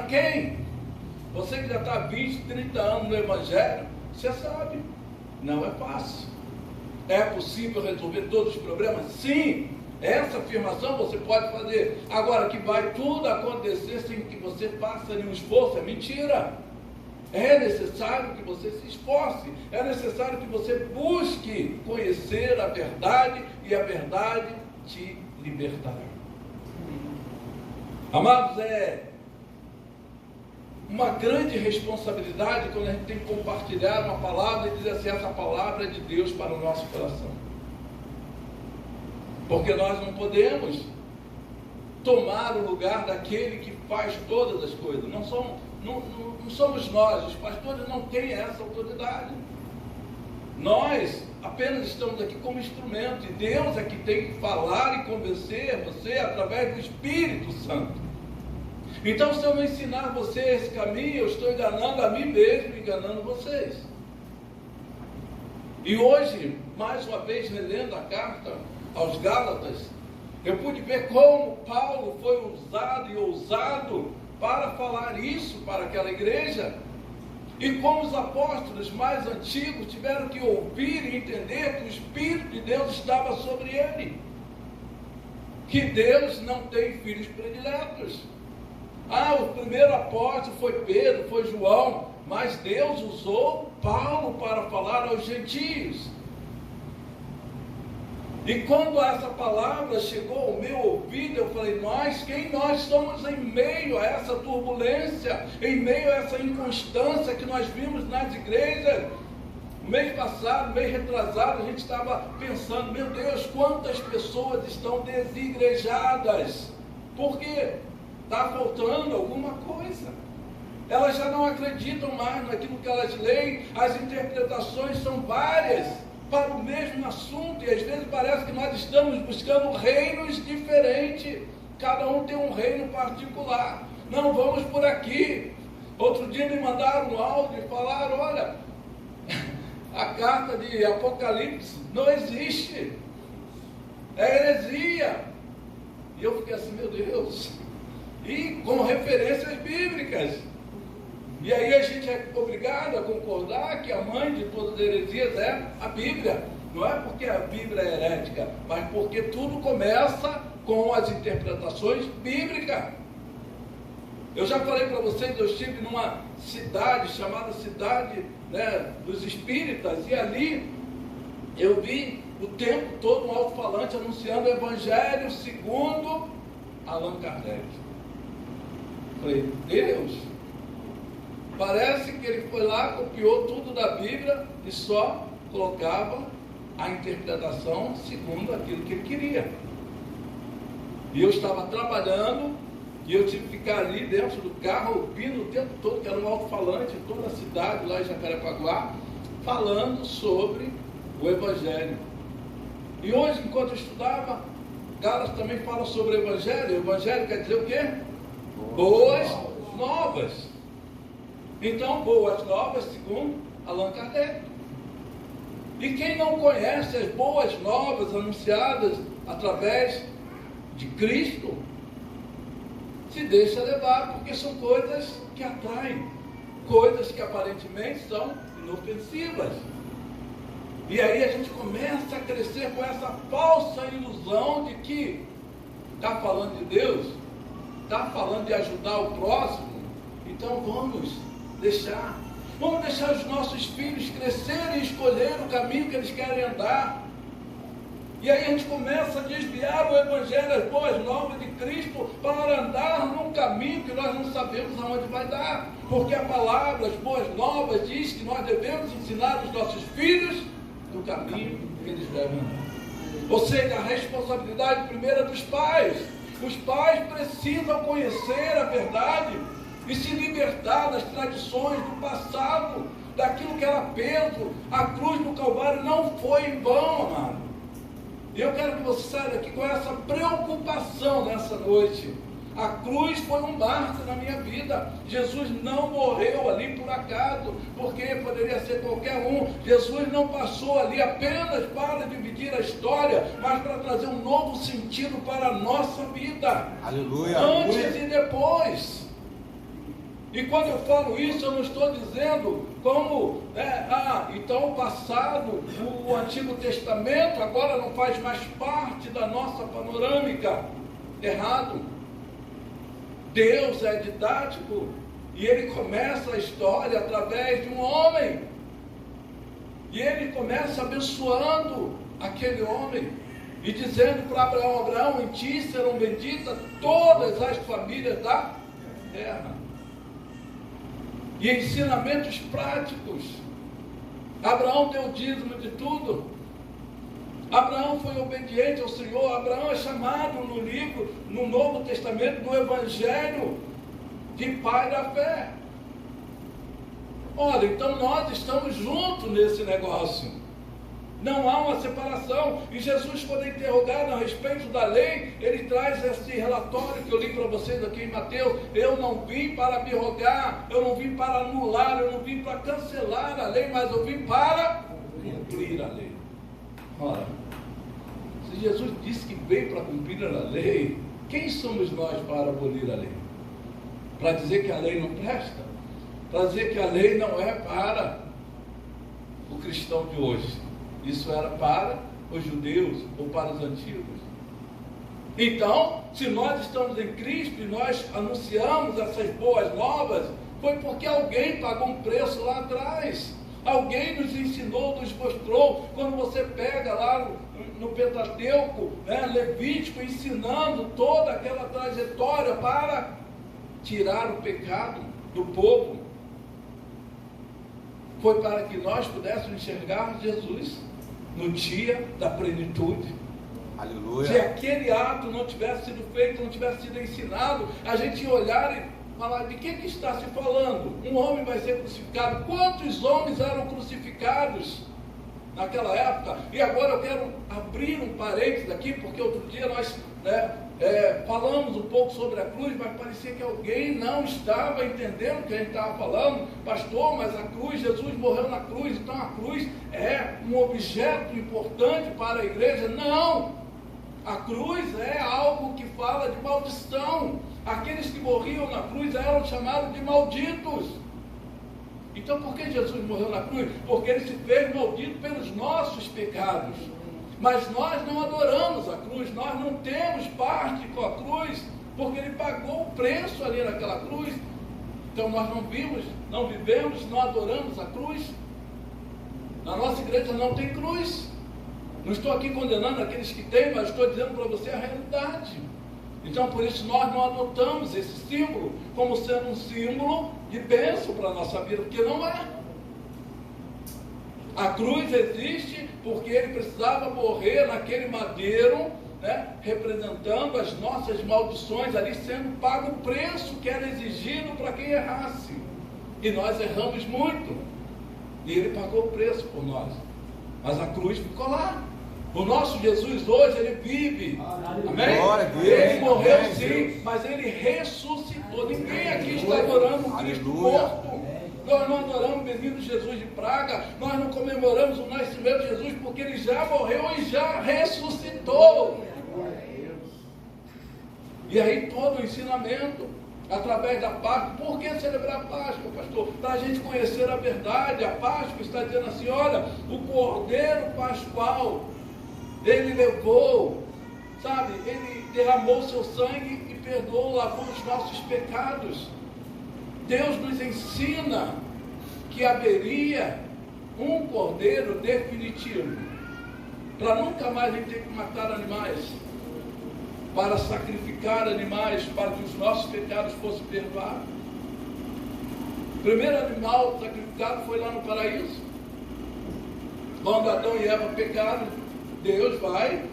quem? Você que já está há 20, 30 anos no Evangelho, você sabe, não é fácil. É possível resolver todos os problemas? Sim, essa afirmação você pode fazer. Agora, que vai tudo acontecer sem que você faça nenhum esforço, é mentira. É necessário que você se esforce, é necessário que você busque conhecer a verdade, e a verdade te libertará. Amados, é uma grande responsabilidade quando a gente tem que compartilhar uma palavra e dizer assim, essa palavra é de Deus para o nosso coração. Porque nós não podemos tomar o lugar daquele que faz todas as coisas. Não somos nós, os pastores não têm essa autoridade. Nós apenas estamos aqui como instrumento, e Deus é que tem que falar e convencer você através do Espírito Santo. Então, se eu não ensinar você esse caminho, eu estou enganando a mim mesmo, enganando vocês. E hoje, mais uma vez, relendo a carta aos Gálatas, eu pude ver como Paulo foi usado e ousado para falar isso para aquela igreja, e como os apóstolos mais antigos tiveram que ouvir e entender que o Espírito de Deus estava sobre ele, que Deus não tem filhos prediletos. O primeiro apóstolo foi Pedro, foi João, mas Deus usou Paulo para falar aos gentios. E quando essa palavra chegou ao meu ouvido, eu falei, quem nós somos em meio a essa turbulência, em meio a essa inconstância que nós vimos nas igrejas? No mês passado, mês retrasado, a gente estava pensando, meu Deus, quantas pessoas estão desigrejadas. Por quê? Está faltando alguma coisa. Elas já não acreditam mais naquilo que elas leem, as interpretações são várias para o mesmo assunto, e às vezes parece que nós estamos buscando reinos diferentes, cada um tem um reino particular. Não, vamos por aqui. Outro dia me mandaram um áudio e falaram, olha, a carta de Apocalipse não existe, é heresia. E eu fiquei assim, meu Deus, e com referências bíblicas. E aí a gente é obrigado a concordar que a mãe de todas as heresias é a Bíblia. Não é porque a Bíblia é herética, mas porque tudo começa com as interpretações bíblicas. Eu já falei para vocês, eu estive numa cidade chamada Cidade, dos Espíritas, e ali eu vi o tempo todo um alto-falante anunciando o Evangelho segundo Allan Kardec. Falei, Deus, parece que ele foi lá, copiou tudo da Bíblia e só colocava a interpretação segundo aquilo que ele queria. E eu estava trabalhando e eu tive que ficar ali dentro do carro ouvindo o tempo todo, que era um alto-falante em toda a cidade, lá em Jacarepaguá, falando sobre o Evangelho. E hoje, enquanto eu estudava, Gálatas também fala sobre o Evangelho. O Evangelho quer dizer o quê? Boas novas. Então, boas novas segundo Allan Kardec. E quem não conhece as boas novas anunciadas através de Cristo, se deixa levar, porque são coisas que atraem, coisas que aparentemente são inofensivas. E aí a gente começa a crescer com essa falsa ilusão de que está falando de Deus, está falando de ajudar o próximo, então vamos deixar os nossos filhos crescerem e escolher o caminho que eles querem andar. E aí a gente começa a desviar o Evangelho, as boas novas de Cristo, para andar num caminho que nós não sabemos aonde vai dar, porque a palavra, as boas novas, diz que nós devemos ensinar os nossos filhos do caminho que eles devem andar. Ou seja, a responsabilidade primeira é dos pais. Os pais precisam conhecer a verdade e se libertar das tradições do passado, daquilo que era peso. A cruz do Calvário não foi em vão, amado. E eu quero que você saia daqui com essa preocupação nessa noite. A cruz foi um marco na minha vida. Jesus não morreu ali por acaso, porque poderia ser qualquer um. Jesus não passou ali apenas para dividir a história, mas para trazer um novo sentido para a nossa vida. Aleluia. Antes e depois. E quando eu falo isso, eu não estou dizendo como, então o passado, o Antigo Testamento agora não faz mais parte da nossa panorâmica. Errado. Deus é didático e Ele começa a história através de um homem. E Ele começa abençoando aquele homem e dizendo para Abraão: Abraão, em ti serão benditas todas as famílias da terra. E ensinamentos práticos. Abraão deu dízimo de tudo. Abraão foi obediente ao Senhor. Abraão é chamado no livro, no Novo Testamento, no Evangelho, de pai da fé. Olha, então nós estamos juntos nesse negócio. Não há uma separação. E Jesus, quando é interrogado a respeito da lei, ele traz esse relatório que eu li para vocês aqui em Mateus. Eu não vim para abrogar, eu não vim para anular, eu não vim para cancelar a lei, mas eu vim para cumprir a lei. Ora, se Jesus disse que veio para cumprir a lei, quem somos nós para abolir a lei? Para dizer que a lei não presta? Para dizer que a lei não é para o cristão de hoje. Isso era para os judeus ou para os antigos. Então, se nós estamos em Cristo e nós anunciamos essas boas novas, foi porque alguém pagou um preço lá atrás. Alguém nos ensinou, nos mostrou. Quando você pega lá no Pentateuco, Levítico, ensinando toda aquela trajetória para tirar o pecado do povo, foi para que nós pudéssemos enxergar Jesus no dia da plenitude. Aleluia. Se aquele ato não tivesse sido feito, não tivesse sido ensinado, a gente ia olhar e falar: de que está se falando? Um homem vai ser crucificado. Quantos homens eram crucificados naquela época? E agora eu quero abrir um parênteses aqui, porque outro dia nós falamos um pouco sobre a cruz, mas parecia que alguém não estava entendendo o que a gente estava falando. Pastor, mas a cruz, Jesus morreu na cruz, então a cruz é um objeto importante para a igreja. Não! A cruz é algo que fala de maldição. Aqueles que morriam na cruz eram chamados de malditos. Então por que Jesus morreu na cruz? Porque Ele se fez maldito pelos nossos pecados. Mas nós não adoramos a cruz, nós não temos parte com a cruz, porque Ele pagou o preço ali naquela cruz. Então nós não vivemos, não adoramos a cruz. Na nossa igreja não tem cruz. Não estou aqui condenando aqueles que têm, mas estou dizendo para você a realidade. Então por isso nós não adotamos esse símbolo como sendo um símbolo de bênção para a nossa vida, porque não é. A cruz existe porque Ele precisava morrer naquele madeiro, representando as nossas maldições, ali sendo pago o preço que era exigido para quem errasse. E nós erramos muito. E Ele pagou o preço por nós. Mas a cruz ficou lá. O nosso Jesus hoje, Ele vive. Amém? Ele morreu sim, mas Ele ressuscitou. Ninguém aqui está adorando um Cristo morto. Nós não adoramos o menino Jesus de praga, nós não comemoramos o nascimento de Jesus, porque Ele já morreu e já ressuscitou. E aí todo o ensinamento, através da Páscoa. Por que celebrar a Páscoa, pastor? Para a gente conhecer a verdade. A Páscoa está dizendo assim: olha, o Cordeiro Pascual, Ele levou, Ele derramou seu sangue e perdoou, lavou os nossos pecados. Deus nos ensina que haveria um cordeiro definitivo, para nunca mais a gente ter que matar animais, para sacrificar animais, para que os nossos pecados fossem perdoados. O primeiro animal sacrificado foi lá no paraíso. Quando Adão e Eva pecaram, Deus vai,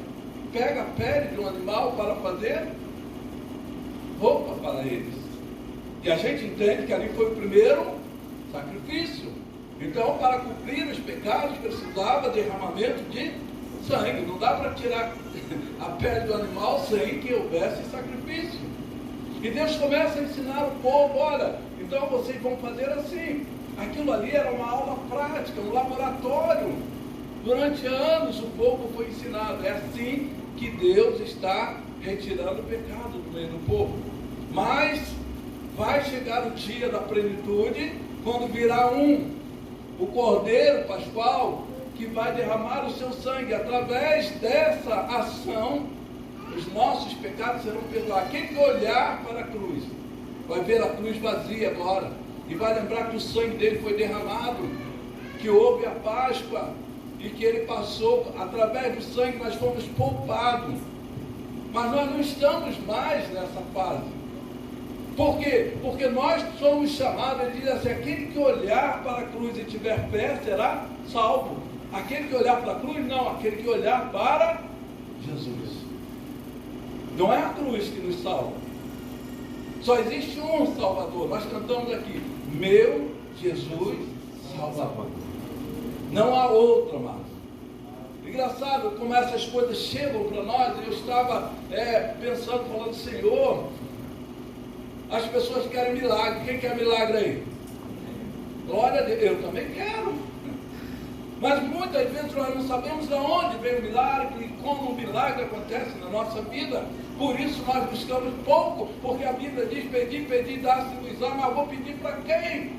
pega a pele de um animal para fazer roupa para eles. E a gente entende que ali foi o primeiro sacrifício. Então, para cumprir os pecados, precisava derramamento de sangue. Não dá para tirar a pele do animal sem que houvesse sacrifício. E Deus começa a ensinar o povo: olha, então vocês vão fazer assim. Aquilo ali era uma aula prática, um laboratório. Durante anos o povo foi ensinado. É assim que Deus está retirando o pecado do meio do povo. Mas vai chegar o dia da plenitude, quando virá o Cordeiro Pascual, que vai derramar o seu sangue. Através dessa ação, os nossos pecados serão perdoados. Quem que olhar para a cruz, vai ver a cruz vazia agora, e vai lembrar que o sangue dele foi derramado, que houve a Páscoa, e que ele passou, através do sangue nós fomos poupados. Mas nós não estamos mais nessa fase. Por quê? Porque nós somos chamados, ele diz assim, aquele que olhar para a cruz e tiver fé, será salvo. Aquele que olhar para a cruz, não, aquele que olhar para Jesus. Não é a cruz que nos salva. Só existe um Salvador. Nós cantamos aqui, meu Jesus Salvador. Não há outro, amado. Engraçado como essas coisas chegam para nós. Eu estava pensando, falando, Senhor, as pessoas querem milagre. Quem quer milagre aí? Glória a Deus, eu também quero. Mas muitas vezes nós não sabemos de onde vem o milagre e como o milagre acontece na nossa vida. Por isso nós buscamos pouco, porque a Bíblia diz, pedir, pedir, dar-se-vos-á, mas vou pedir para quem?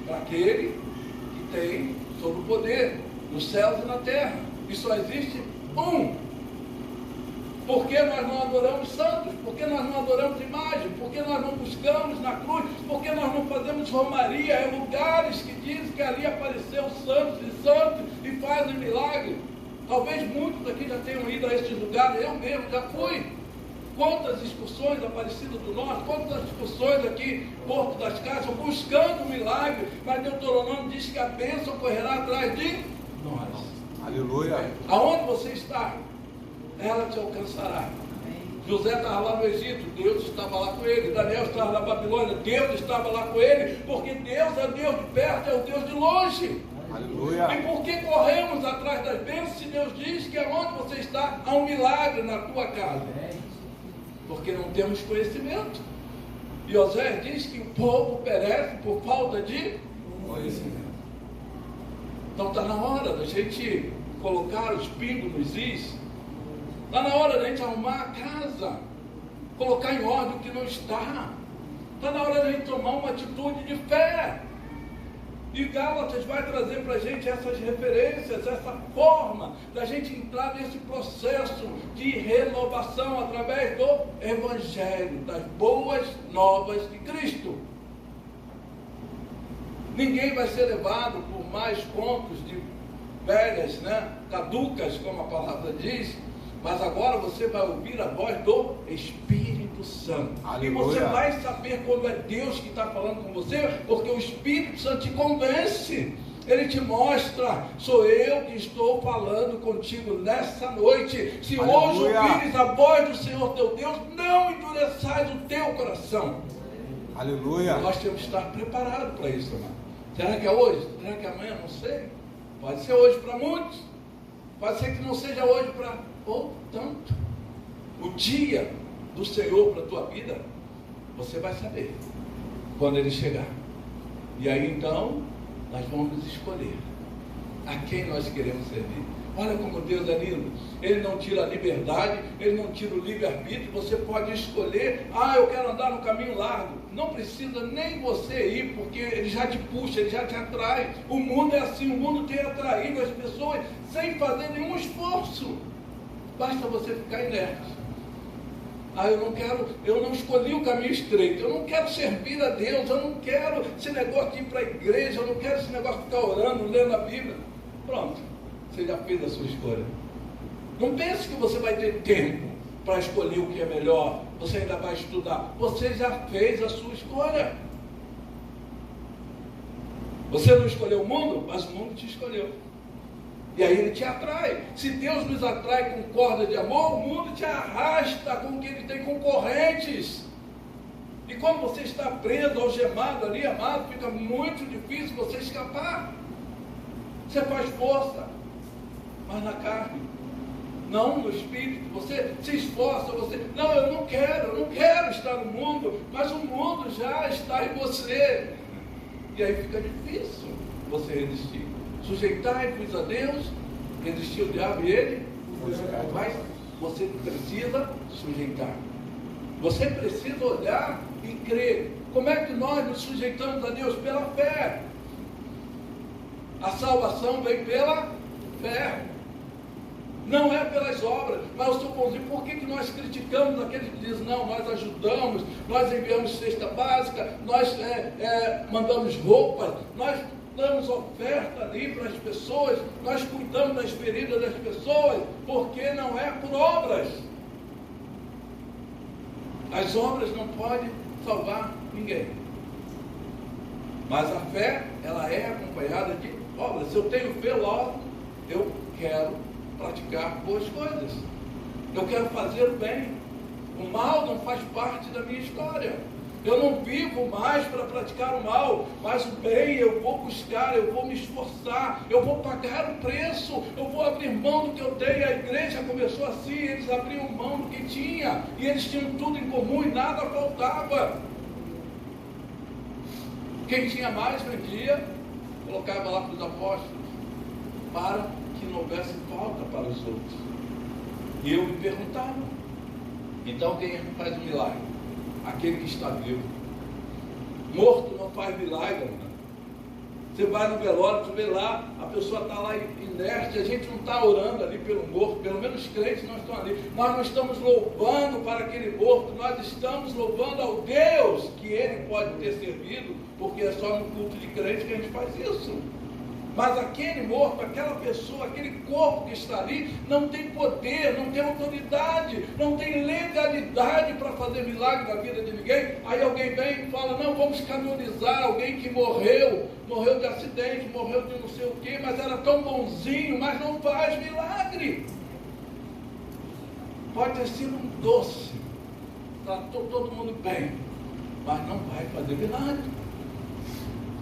Para aquele que tem todo o poder, nos céus e na terra. E só existe um. Por que nós não adoramos santos? Por que nós não adoramos imagem? Por que nós não buscamos na cruz? Por que nós não fazemos romaria em lugares que dizem que ali apareceu santos e fazem milagre? Talvez muitos aqui já tenham ido a esses lugares, eu mesmo já fui. Quantas excursões Aparecida do Norte, quantas excursões aqui, Porto das Casas, buscando um milagre, mas Deuteronômio diz que a bênção correrá atrás de nós. Aleluia. Aonde você está, ela te alcançará. José estava lá no Egito, Deus estava lá com ele. Daniel estava na Babilônia, Deus estava lá com ele, porque Deus é Deus de perto, é o Deus de longe. Aleluia. E por que corremos atrás das bênçãos se Deus diz que aonde você está há um milagre na tua casa? Porque não temos conhecimento. E Osés diz que o povo perece por falta de conhecimento. Então está na hora da gente colocar os pingos nos is. Está na hora da gente arrumar a casa, colocar em ordem o que não está. Está na hora da gente tomar uma atitude de fé. E Gálatas vai trazer para a gente essas referências, essa forma da gente entrar nesse processo de renovação através do Evangelho, das boas novas de Cristo. Ninguém vai ser levado por mais contos de velhas, caducas, como a palavra diz, mas agora você vai ouvir a voz do Espírito Santo. Aleluia. E você vai saber quando é Deus que está falando com você, porque o Espírito Santo te convence. Ele te mostra, sou eu que estou falando contigo nessa noite. Se aleluia, hoje ouvires a voz do Senhor teu Deus, não endureçais o teu coração. Aleluia. Nós temos que estar preparados para isso, irmão. Será que é hoje? Será que é amanhã? Não sei. Pode ser hoje para muitos. Pode ser que não seja hoje para outro tanto. O dia do Senhor para a tua vida, você vai saber quando ele chegar. E aí então, nós vamos escolher a quem nós queremos servir. Olha como Deus é lindo. Ele não tira a liberdade, ele não tira o livre-arbítrio. Você pode escolher, eu quero andar no caminho largo. Não precisa nem você ir, porque ele já te puxa, ele já te atrai. O mundo é assim, o mundo tem atraído as pessoas sem fazer nenhum esforço. Basta você ficar inerte. Eu não escolhi o caminho estreito, eu não quero servir a Deus, eu não quero esse negócio de ir para a igreja, eu não quero esse negócio de ficar orando, lendo a Bíblia. Pronto, você já fez a sua escolha. Não pense que você vai ter tempo para escolher o que é melhor, você ainda vai estudar. Você já fez a sua escolha. Você não escolheu o mundo, mas o mundo te escolheu. E aí ele te atrai. Se Deus nos atrai com corda de amor, o mundo te arrasta com que ele tem concorrentes. E quando você está preso, algemado ali, amado, fica muito difícil você escapar. Você faz força, mas na carne, não no espírito. Você se esforça, não, eu não quero estar no mundo, mas o mundo já está em você. E aí fica difícil você resistir. Sujeitai-vos a Deus, resistir o diabo e ele, mas você precisa sujeitar. Você precisa olhar e crer. Como é que nós nos sujeitamos a Deus? Pela fé. A salvação vem pela fé. Não é pelas obras. Mas eu sou bonzinho. Por que nós criticamos aqueles que dizem, não, nós ajudamos, nós enviamos cesta básica, nós mandamos roupas, nós damos oferta ali para as pessoas, nós cuidamos das feridas das pessoas, porque não é por obras. As obras não podem salvar ninguém. Mas a fé, ela é acompanhada de obras. Se eu tenho fé, logo eu quero praticar boas coisas. Eu quero fazer o bem. O mal não faz parte da minha história. Eu não vivo mais para praticar o mal, mas o bem eu vou buscar, eu vou me esforçar, eu vou pagar o preço, eu vou abrir mão do que eu tenho. A igreja começou assim, eles abriam mão do que tinha, e eles tinham tudo em comum e nada faltava. Quem tinha mais vendia, colocava lá para os apóstolos, para que não houvesse falta para os outros. E eu me perguntava, então quem faz o milagre? Aquele que está vivo. Morto não faz milagre, mano. Você vai no velório, você vê lá, a pessoa está lá inerte, a gente não está orando ali pelo morto, pelo menos os crentes não estão ali. Nós não estamos louvando para aquele morto, nós estamos louvando ao Deus que ele pode ter servido, porque é só no culto de crente que a gente faz isso. Mas aquele morto, aquela pessoa, aquele corpo que está ali, não tem poder, não tem autoridade, não tem legalidade para fazer milagre na vida de ninguém. Aí alguém vem e fala, não, vamos canonizar alguém que morreu de acidente, morreu de não sei o quê, mas era tão bonzinho, mas não faz milagre. Pode ter sido um doce, tratou todo mundo bem, mas não vai fazer milagre.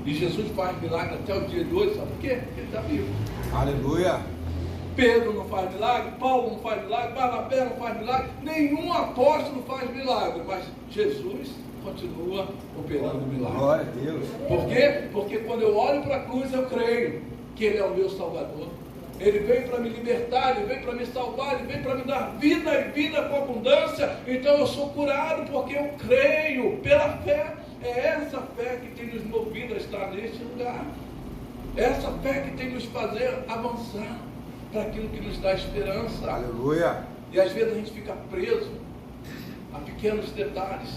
E Jesus faz milagre até o dia de hoje, sabe por quê? Porque ele está vivo. Aleluia. Pedro não faz milagre, Paulo não faz milagre, Barnabé não faz milagre, nenhum apóstolo faz milagre, mas Jesus continua operando milagre. Glória a Deus. Por quê? Porque quando eu olho para a cruz, eu creio que Ele é o meu Salvador. Ele veio para me libertar, Ele veio para me salvar, Ele veio para me dar vida e vida com abundância. Então eu sou curado porque eu creio pela fé. É essa fé que tem nos movido a estar neste lugar. É essa fé que tem nos fazer avançar para aquilo que nos dá esperança. Aleluia. E às vezes a gente fica preso a pequenos detalhes.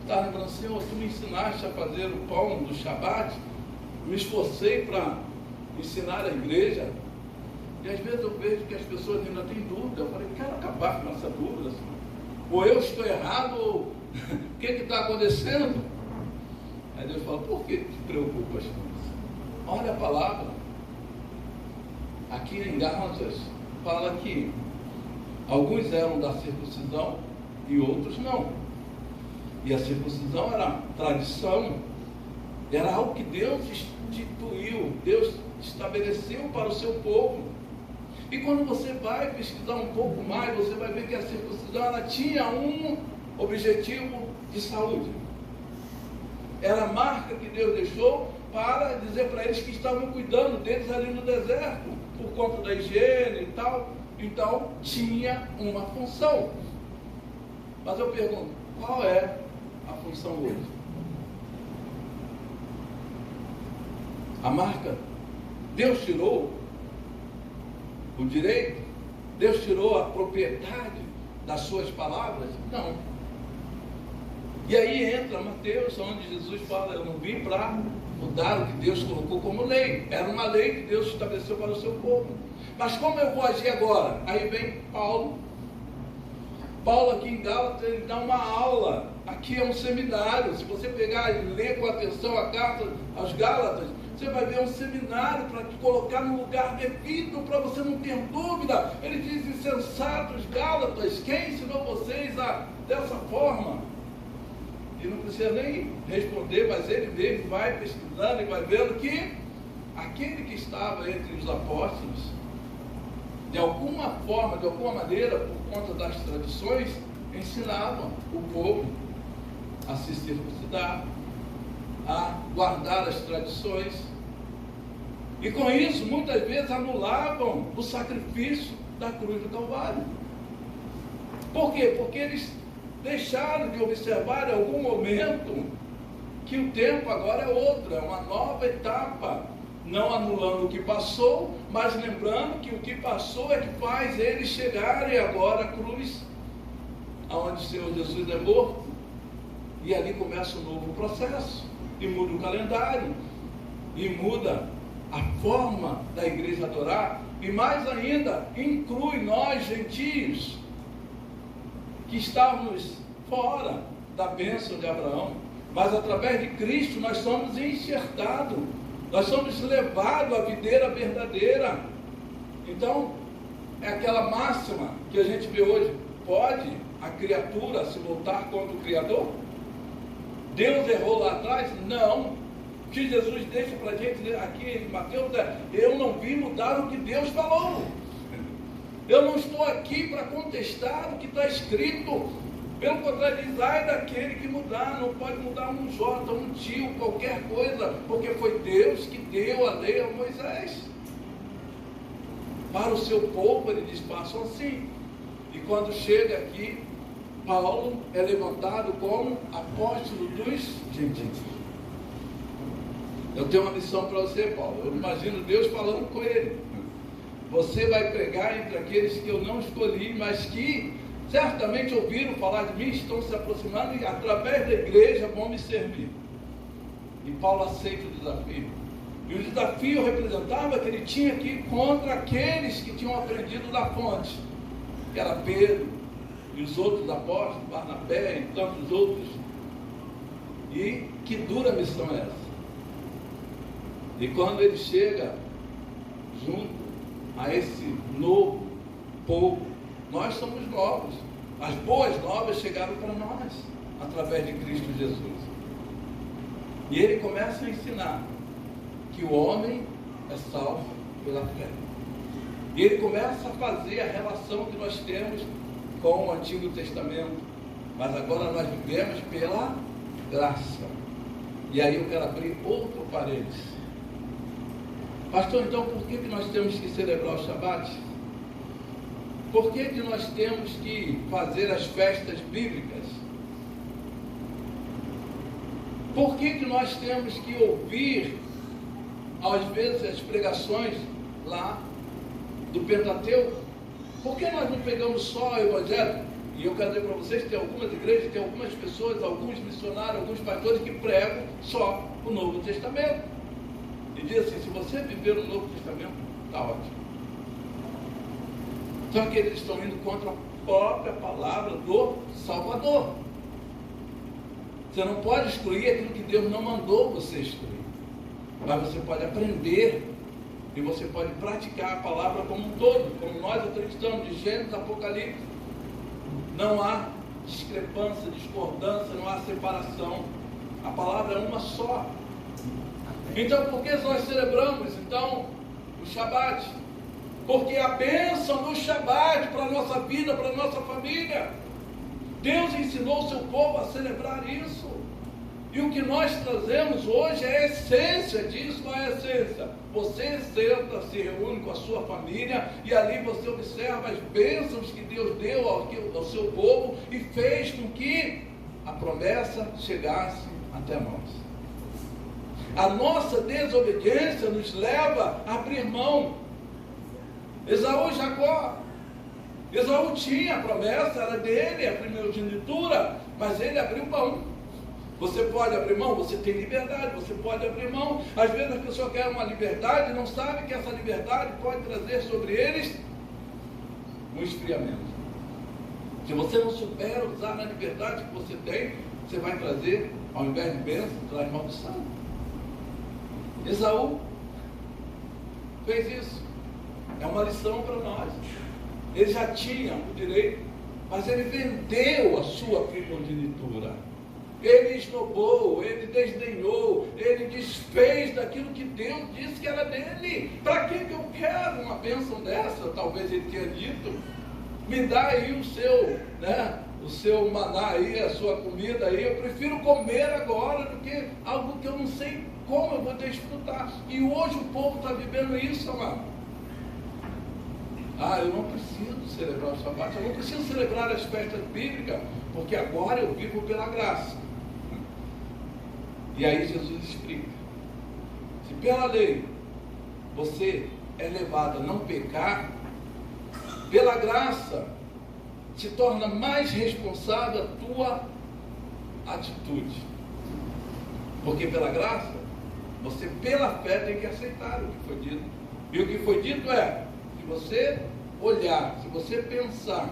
Está lembrando, Senhor, tu me ensinaste a fazer o pão do Shabat, me esforcei para ensinar a igreja, e às vezes eu vejo que as pessoas ainda têm dúvida. Eu falei, quero acabar com essa dúvida, Senhor. Ou eu estou errado, ou o que está acontecendo? Aí Deus fala, por que te preocupas com isso? Olha a palavra. Aqui em Gálatas fala que alguns eram da circuncisão e outros não. E a circuncisão era tradição, era algo que Deus instituiu, Deus estabeleceu para o seu povo. E quando você vai pesquisar um pouco mais, você vai ver que a circuncisão ela tinha um objetivo de saúde. Era a marca que Deus deixou para dizer para eles que estavam cuidando deles ali no deserto, por conta da higiene e tal. Então tinha uma função. Mas eu pergunto, qual é a função hoje? A marca, Deus tirou o direito? Deus tirou a propriedade das suas palavras? Não. E aí entra Mateus, onde Jesus fala, eu não vim para mudar o que Deus colocou como lei. Era uma lei que Deus estabeleceu para o seu povo. Mas como eu vou agir agora? Aí vem Paulo. Paulo aqui em Gálatas, ele dá uma aula. Aqui é um seminário. Se você pegar e ler com atenção a carta aos Gálatas, você vai ver um seminário para te colocar no lugar devido, para você não ter dúvida. Ele diz, insensatos Gálatas, quem ensinou vocês dessa forma? E não precisa nem responder, mas ele mesmo vai pesquisando e vai vendo que aquele que estava entre os apóstolos, de alguma forma, de alguma maneira, por conta das tradições, ensinavam o povo a se circuncidar, a guardar as tradições. E com isso, muitas vezes anulavam o sacrifício da cruz do Calvário. Por quê? Porque eles deixaram de observar em algum momento que o tempo agora é outro, é uma nova etapa, não anulando o que passou, mas lembrando que o que passou é que faz eles chegarem agora à cruz, aonde o Senhor Jesus é morto, e ali começa um novo processo, e muda o calendário, e muda a forma da igreja adorar, e mais ainda, inclui nós gentios, que estávamos fora da bênção de Abraão, mas através de Cristo nós somos enxertados, nós somos levados à videira verdadeira. Então, é aquela máxima que a gente vê hoje: pode a criatura se voltar contra o Criador? Deus errou lá atrás? Não. O que Jesus deixa para a gente aqui em Mateus é: eu não vim mudar o que Deus falou. Eu não estou aqui para contestar o que está escrito. Pelo contrário, diz: ai daquele que mudar, não pode mudar um jota, um tio, qualquer coisa, porque foi Deus que deu a lei a Moisés. Para o seu povo, ele diz: façam assim. E quando chega aqui, Paulo é levantado como apóstolo dos gentios. Eu tenho uma missão para você, Paulo. Eu imagino Deus falando com ele: você vai pregar entre aqueles que eu não escolhi, mas que certamente ouviram falar de mim, estão se aproximando e através da igreja vão me servir. E Paulo aceita o desafio. E o desafio representava que ele tinha que ir contra aqueles que tinham aprendido da fonte, que era Pedro e os outros apóstolos, Barnabé e tantos outros. E que dura missão é essa? E quando ele chega junto a esse novo povo, nós somos novos. As boas novas chegaram para nós através de Cristo Jesus. E ele começa a ensinar que o homem é salvo pela fé. E ele começa a fazer a relação que nós temos com o Antigo Testamento, mas agora nós vivemos pela graça. E aí eu quero abrir outro parênteses. Pastor, então por que nós temos que celebrar o Shabat? Por que nós temos que fazer as festas bíblicas? Por que nós temos que ouvir, às vezes, as pregações lá do Pentateuco? Por que nós não pegamos só o Evangelho? E eu quero dizer para vocês que tem algumas igrejas, tem algumas pessoas, alguns missionários, alguns pastores que pregam só o Novo Testamento. E diz assim: se você viver no Novo Testamento, está ótimo. Só que eles estão indo contra a própria palavra do Salvador. Você não pode excluir aquilo que Deus não mandou você excluir, mas você pode aprender e você pode praticar a palavra como um todo, como nós acreditamos, de Gênesis, Apocalipse. Não há discrepância, discordância, não há separação. A palavra é uma só. Então, por que nós celebramos então o Shabat? Porque a bênção do Shabat para a nossa vida, para a nossa família. Deus ensinou o seu povo a celebrar isso. E o que nós trazemos hoje é a essência disso. Qual é a essência? Você senta, se reúne com a sua família e ali você observa as bênçãos que Deus deu ao seu povo e fez com que a promessa chegasse até nós. A nossa desobediência nos leva a abrir mão. Esaú e Jacó. Esaú tinha a promessa, era dele, a primogenitura, mas ele abriu mão. Você pode abrir mão? Você tem liberdade, você pode abrir mão. Às vezes a pessoa quer uma liberdade e não sabe que essa liberdade pode trazer sobre eles um esfriamento. Se você não souber usar a liberdade que você tem, você vai trazer, ao invés de bênção, traz maldição. Esaú fez isso. É uma lição para nós. Ele já tinha o direito, mas ele vendeu a sua primogenitura. Ele esnobou, ele desdenhou, ele desfez daquilo que Deus disse que era dele. Para que eu quero uma bênção dessa? Talvez ele tenha dito: me dá aí o seu maná aí, a sua comida aí, eu prefiro comer agora do que algo que eu não sei como eu vou desfrutar. E hoje o povo está vivendo isso, amado. Eu não preciso celebrar o Shabat, eu não preciso celebrar as festas bíblicas, porque agora eu vivo pela graça. E aí Jesus explica: se pela lei você é levado a não pecar, pela graça se torna mais responsável a tua atitude. Porque pela graça, você pela fé tem que aceitar o que foi dito. E o que foi dito é, se você olhar, se você pensar,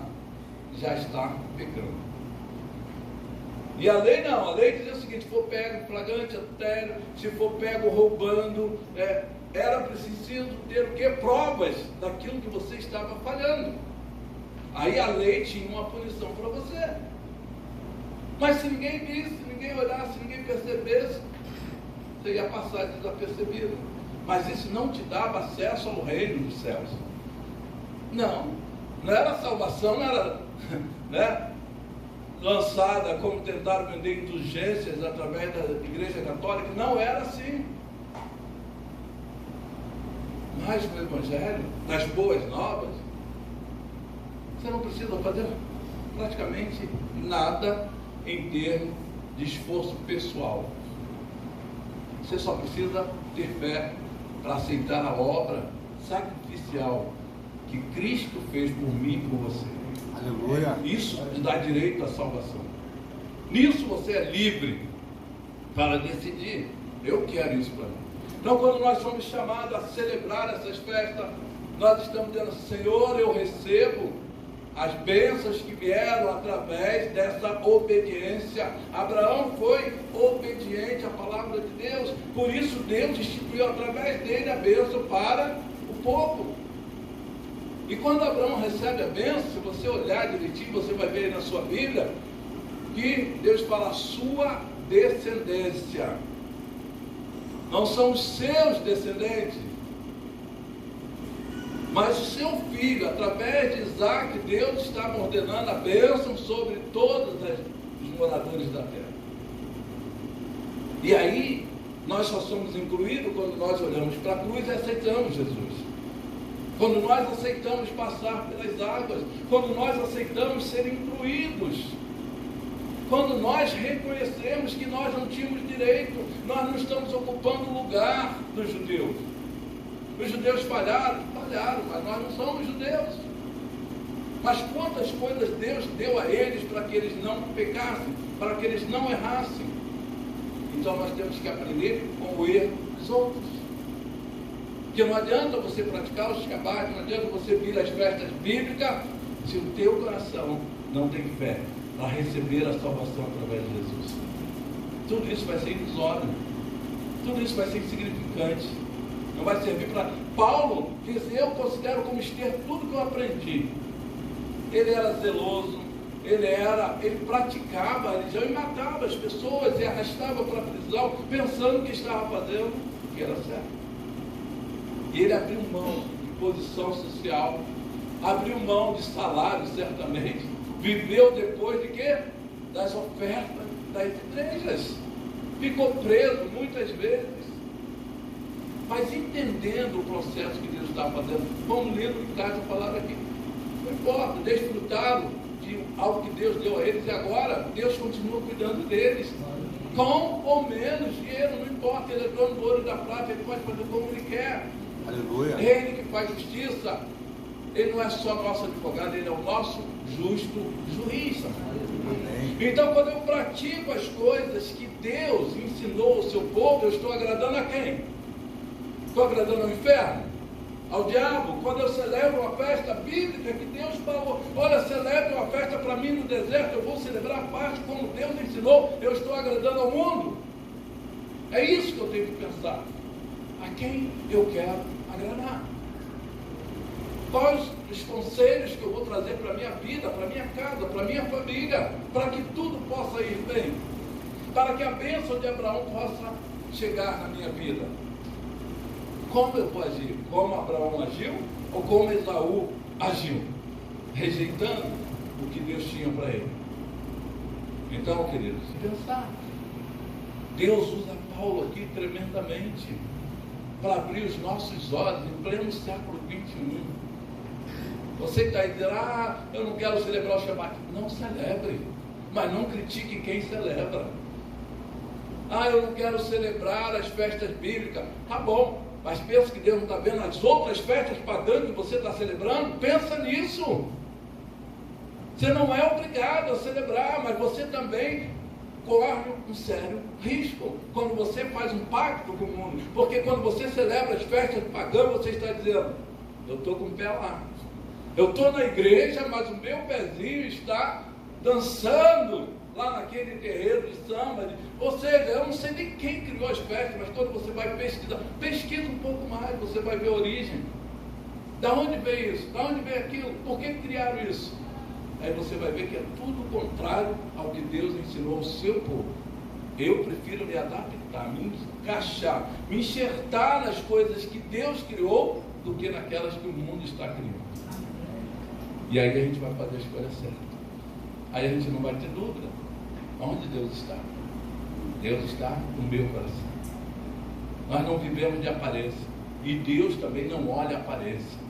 já está pecando. E a lei não, a lei diz o seguinte: se for pego em flagrante adultério, se for pego roubando, era preciso ter o quê? Provas daquilo que você estava falhando. Aí a lei tinha uma punição para você. Mas se ninguém visse, se ninguém olhasse, se ninguém percebesse, você ia passar desapercebido. Mas isso não te dava acesso ao reino dos céus. Não era salvação, não era né, lançada como tentaram vender indulgências através da Igreja Católica. Não era assim. Mas no Evangelho, nas boas novas, você não precisa fazer praticamente nada em termos de esforço pessoal. Você só precisa ter fé para aceitar a obra sacrificial que Cristo fez por mim e por você. Aleluia. Isso te dá direito à salvação. Nisso você é livre para decidir: eu quero isso para mim. Então, quando nós somos chamados a celebrar essas festas, nós estamos dizendo: Senhor, eu recebo as bênçãos que vieram através dessa obediência. Abraão foi obediente à palavra de Deus, por isso Deus instituiu através dele a bênção para o povo. E quando Abraão recebe a bênção, se você olhar direitinho, você vai ver aí na sua Bíblia, que Deus fala: sua descendência. Não são os seus descendentes, mas o seu filho. Através de Isaac, Deus estava ordenando a bênção sobre todos os moradores da terra. E aí, nós só somos incluídos quando nós olhamos para a cruz e aceitamos Jesus. Quando nós aceitamos passar pelas águas, quando nós aceitamos ser incluídos, quando nós reconhecemos que nós não tínhamos direito, nós não estamos ocupando o lugar dos judeus. Os judeus falharam, mas nós não somos judeus. Mas quantas coisas Deus deu a eles para que eles não pecassem, para que eles não errassem. Então nós temos que aprender com o erro dos outros. Porque não adianta você praticar os Shabbat, não adianta você vir às festas bíblicas, se o teu coração não tem fé para receber a salvação através de Jesus. Tudo isso vai ser ilusório, tudo isso vai ser insignificante, não vai servir para... Paulo diz: eu considero como esterco tudo que eu aprendi. Ele era zeloso, ele praticava a religião e matava as pessoas e arrastava para a prisão, pensando que estava fazendo o que era certo. E ele abriu mão de posição social, abriu mão de salário, certamente. Viveu depois de quê? Das ofertas das igrejas. Ficou preso muitas vezes. Mas entendendo o processo que Deus está fazendo, como lendo em casa falaram aqui, não importa, desfrutaram de algo que Deus deu a eles e agora Deus continua cuidando deles. Com ou menos dinheiro, não importa, ele é dono do ouro e da prata, ele pode fazer como ele quer. Aleluia. Ele que faz justiça, ele não é só nosso advogado, ele é o nosso justo juiz. Amém. Então, quando eu pratico as coisas que Deus ensinou ao seu povo, eu estou agradando a quem? Estou agradando ao inferno? Ao diabo? Quando eu celebro uma festa bíblica que Deus falou: olha, celebre uma festa para mim no deserto, eu vou celebrar a parte como Deus ensinou, eu estou agradando ao mundo? É isso que eu tenho que pensar. A quem eu quero agradar? Quais os conselhos que eu vou trazer para a minha vida, para a minha casa, para a minha família, para que tudo possa ir bem, para que a bênção de Abraão possa chegar na minha vida? Como eu vou agir? Como Abraão agiu ou como Esaú agiu? Rejeitando o que Deus tinha para ele. Então, queridos, pensar. Deus usa Paulo aqui tremendamente para abrir os nossos olhos em pleno século 21. Você que está aí dizendo: eu não quero celebrar o Shabbat. Não celebre, mas não critique quem celebra. Ah, eu não quero celebrar as festas bíblicas. Tá bom, mas pensa que Deus não está vendo as outras festas pagãs que você está celebrando? Pensa nisso. Você não é obrigado a celebrar, mas você também corre um sério risco quando você faz um pacto com o mundo. Porque quando você celebra as festas pagãs, você está dizendo: eu estou com o pé lá. Eu estou na igreja, mas o meu pezinho está dançando lá naquele terreiro de samba. Ou seja, eu não sei nem quem criou as festas, mas quando você vai pesquisar, pesquisa um pouco mais, você vai ver a origem. Da onde veio isso? Da onde veio aquilo? Por que criaram isso? Aí você vai ver que é tudo contrário ao que Deus ensinou ao seu povo. Eu prefiro me adaptar, me encaixar, me enxertar nas coisas que Deus criou do que naquelas que o mundo está criando. E aí a gente vai fazer a escolha certa. Aí a gente não vai ter dúvida. Onde Deus está? Deus está no meu coração. Nós não vivemos de aparência. E Deus também não olha a aparência.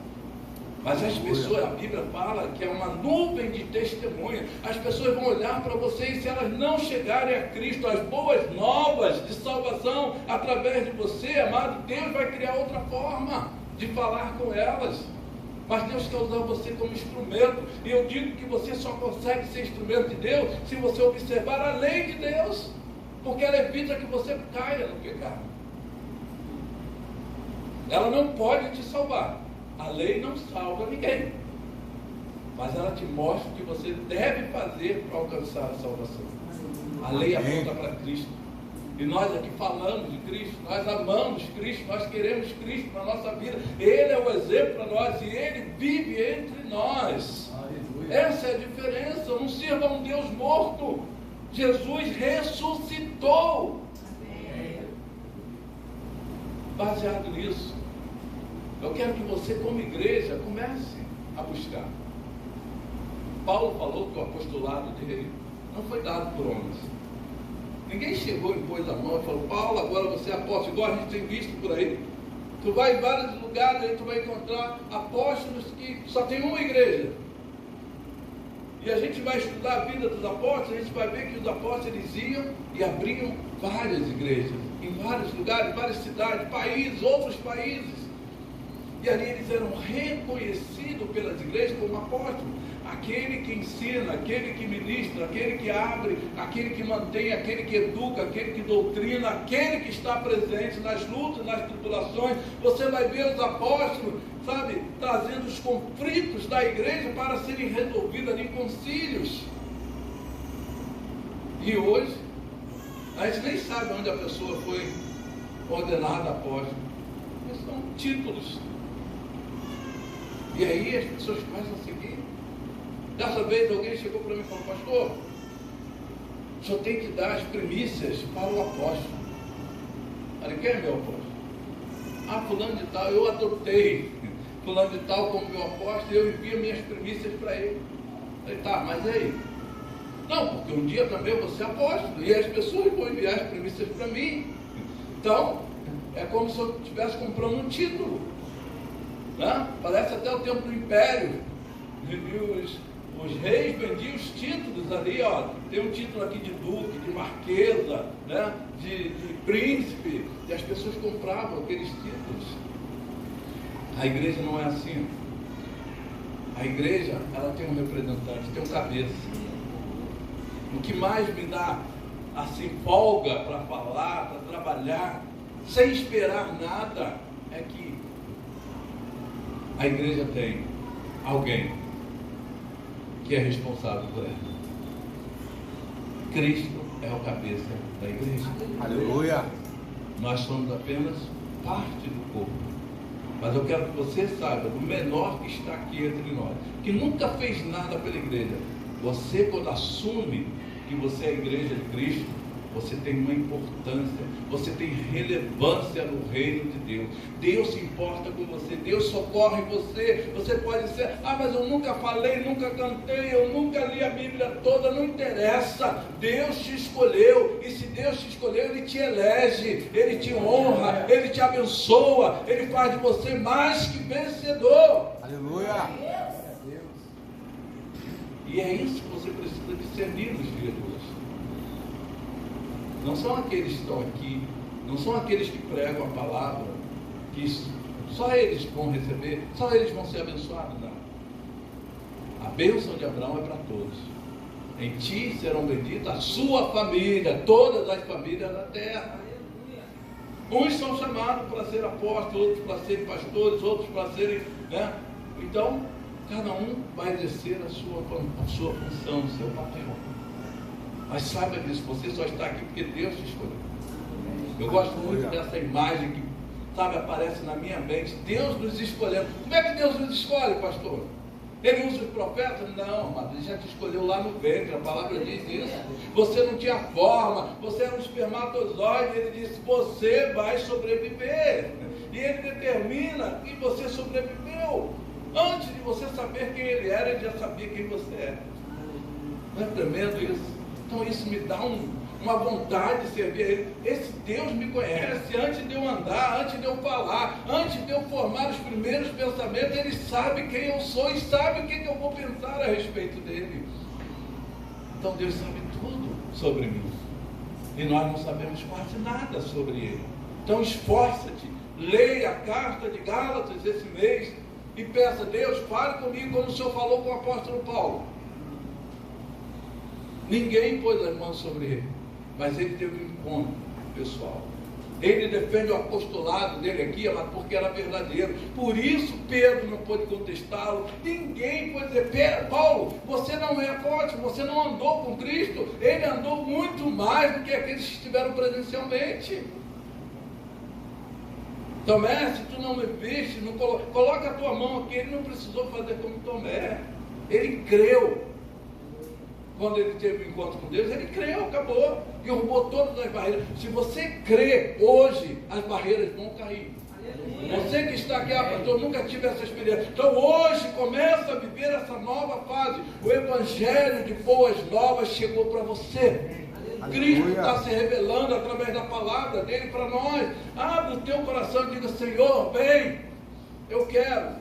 Mas as pessoas, a Bíblia fala que é uma nuvem de testemunha. As pessoas vão olhar para você e se elas não chegarem a Cristo, as boas novas de salvação através de você, amado, Deus vai criar outra forma de falar com elas. Mas Deus quer usar você como instrumento. E eu digo que você só consegue ser instrumento de Deus se você observar a lei de Deus. Porque ela evita que você caia no pecado. Ela não pode te salvar. A lei não salva ninguém. Mas ela te mostra o que você deve fazer para alcançar a salvação. A lei aponta para Cristo. E nós aqui falamos de Cristo, nós amamos Cristo, nós queremos Cristo na nossa vida. Ele é o exemplo para nós e Ele vive entre nós. Aleluia. Essa é a diferença. Não sirva um Deus morto. Jesus ressuscitou. Amém. Baseado nisso, eu quero que você, como igreja, comece a buscar. Paulo falou que o apostolado dele não foi dado por homens. Ninguém chegou e pôs a mão e falou: Paulo, agora você é apóstolo, igual a gente tem visto por aí. Tu vai em vários lugares, aí tu vai encontrar apóstolos que só tem uma igreja. E a gente vai estudar a vida dos apóstolos, a gente vai ver que os apóstolos eles iam e abriam várias igrejas, em vários lugares, várias cidades, países, outros países. E ali eles eram reconhecidos pelas igrejas como apóstolos. Aquele que ensina, aquele que ministra, aquele que abre, aquele que mantém, aquele que educa, aquele que doutrina, aquele que está presente nas lutas, nas tribulações. Você vai ver os apóstolos, sabe, trazendo os conflitos da igreja para serem resolvidos ali em concílios. E hoje, a gente nem sabe onde a pessoa foi ordenada apóstolo. Esses são títulos. E aí as pessoas começam a seguir. Dessa vez alguém chegou para mim e falou: pastor, o senhor tem que dar as primícias para o apóstolo. Eu falei: quem é meu apóstolo? Ah, fulano de tal, eu adotei fulano de tal como meu apóstolo e eu envio minhas primícias para ele. Eu falei: tá, mas e aí? Não, porque um dia também eu vou ser apóstolo e as pessoas vão enviar as primícias para mim. Então, é como se eu estivesse comprando um título, né? Parece até o tempo do Império. Os reis vendiam os títulos ali, ó. Tem um título aqui de duque, de marquesa, né? de príncipe, e as pessoas compravam aqueles títulos. A igreja não é assim. A igreja, ela tem um representante, tem um cabeça. O que mais me dá assim folga para falar, para trabalhar, sem esperar nada, é que a igreja tem alguém que é responsável por ela. Cristo é o cabeça da igreja. Aleluia. Nós somos apenas parte do corpo. Mas eu quero que você saiba do menor que está aqui entre nós, que nunca fez nada pela igreja. Você, quando assume que você é a igreja de Cristo, você tem uma importância, você tem relevância no reino de Deus. Deus se importa com você, Deus socorre você. Você pode dizer: ah, mas eu nunca falei, nunca cantei, eu nunca li a Bíblia toda. Não interessa, Deus te escolheu, e se Deus te escolheu, Ele te elege, Ele te honra, Ele te abençoa, Ele faz de você mais que vencedor. Aleluia. E é isso que você precisa discernir nos dias de hoje. Não são aqueles que estão aqui, não são aqueles que pregam a palavra, que só eles vão receber, só eles vão ser abençoados, não. A bênção de Abraão é para todos. Em ti serão benditas a sua família, todas as famílias da terra. Uns são chamados para ser apóstolos, outros para serem pastores, outros para serem, né? Então, cada um vai exercer a sua função, o seu papel. Mas saiba disso, você só está aqui porque Deus te escolheu. Eu gosto muito dessa imagem que, sabe, aparece na minha mente. Deus nos escolheu. Como é que Deus nos escolhe, pastor? Ele usa os profetas? Não, mas ele já te escolheu lá no ventre, a palavra diz isso. Você não tinha forma, você era um espermatozoide, ele disse, você vai sobreviver. E ele determina que você sobreviveu. Antes de você saber quem ele era, ele já sabia quem você é. Não é tremendo isso? Então isso me dá uma vontade de servir a ele. Esse Deus me conhece antes de eu andar, antes de eu falar, antes de eu formar os primeiros pensamentos. Ele sabe quem eu sou e sabe o que eu vou pensar a respeito dele. Então Deus sabe tudo sobre mim. E nós não sabemos quase nada sobre ele. Então esforça-te, leia a carta de Gálatas esse mês e peça a Deus, fale comigo como o Senhor falou com o apóstolo Paulo. Ninguém pôs as mãos sobre ele, mas ele teve um encontro pessoal. Ele defende o apostolado dele aqui, mas porque era verdadeiro. Por isso Pedro não pôde contestá-lo. Ninguém pôde dizer, Paulo, você não é apóstolo, você não andou com Cristo. Ele andou muito mais do que aqueles que estiveram presencialmente. Tomé, se tu não me viste, não coloca a tua mão aqui. Ele não precisou fazer como Tomé. Ele creu. Quando ele teve um encontro com Deus, ele creu, acabou. E derrubou todas as barreiras. Se você crê hoje, as barreiras vão cair. Você que está aqui, pastor, eu nunca tive essa experiência. Então hoje começa a viver essa nova fase. O evangelho de boas novas chegou para você. Cristo está se revelando através da palavra dele para nós. Abre o teu coração e diga, Senhor, vem, eu quero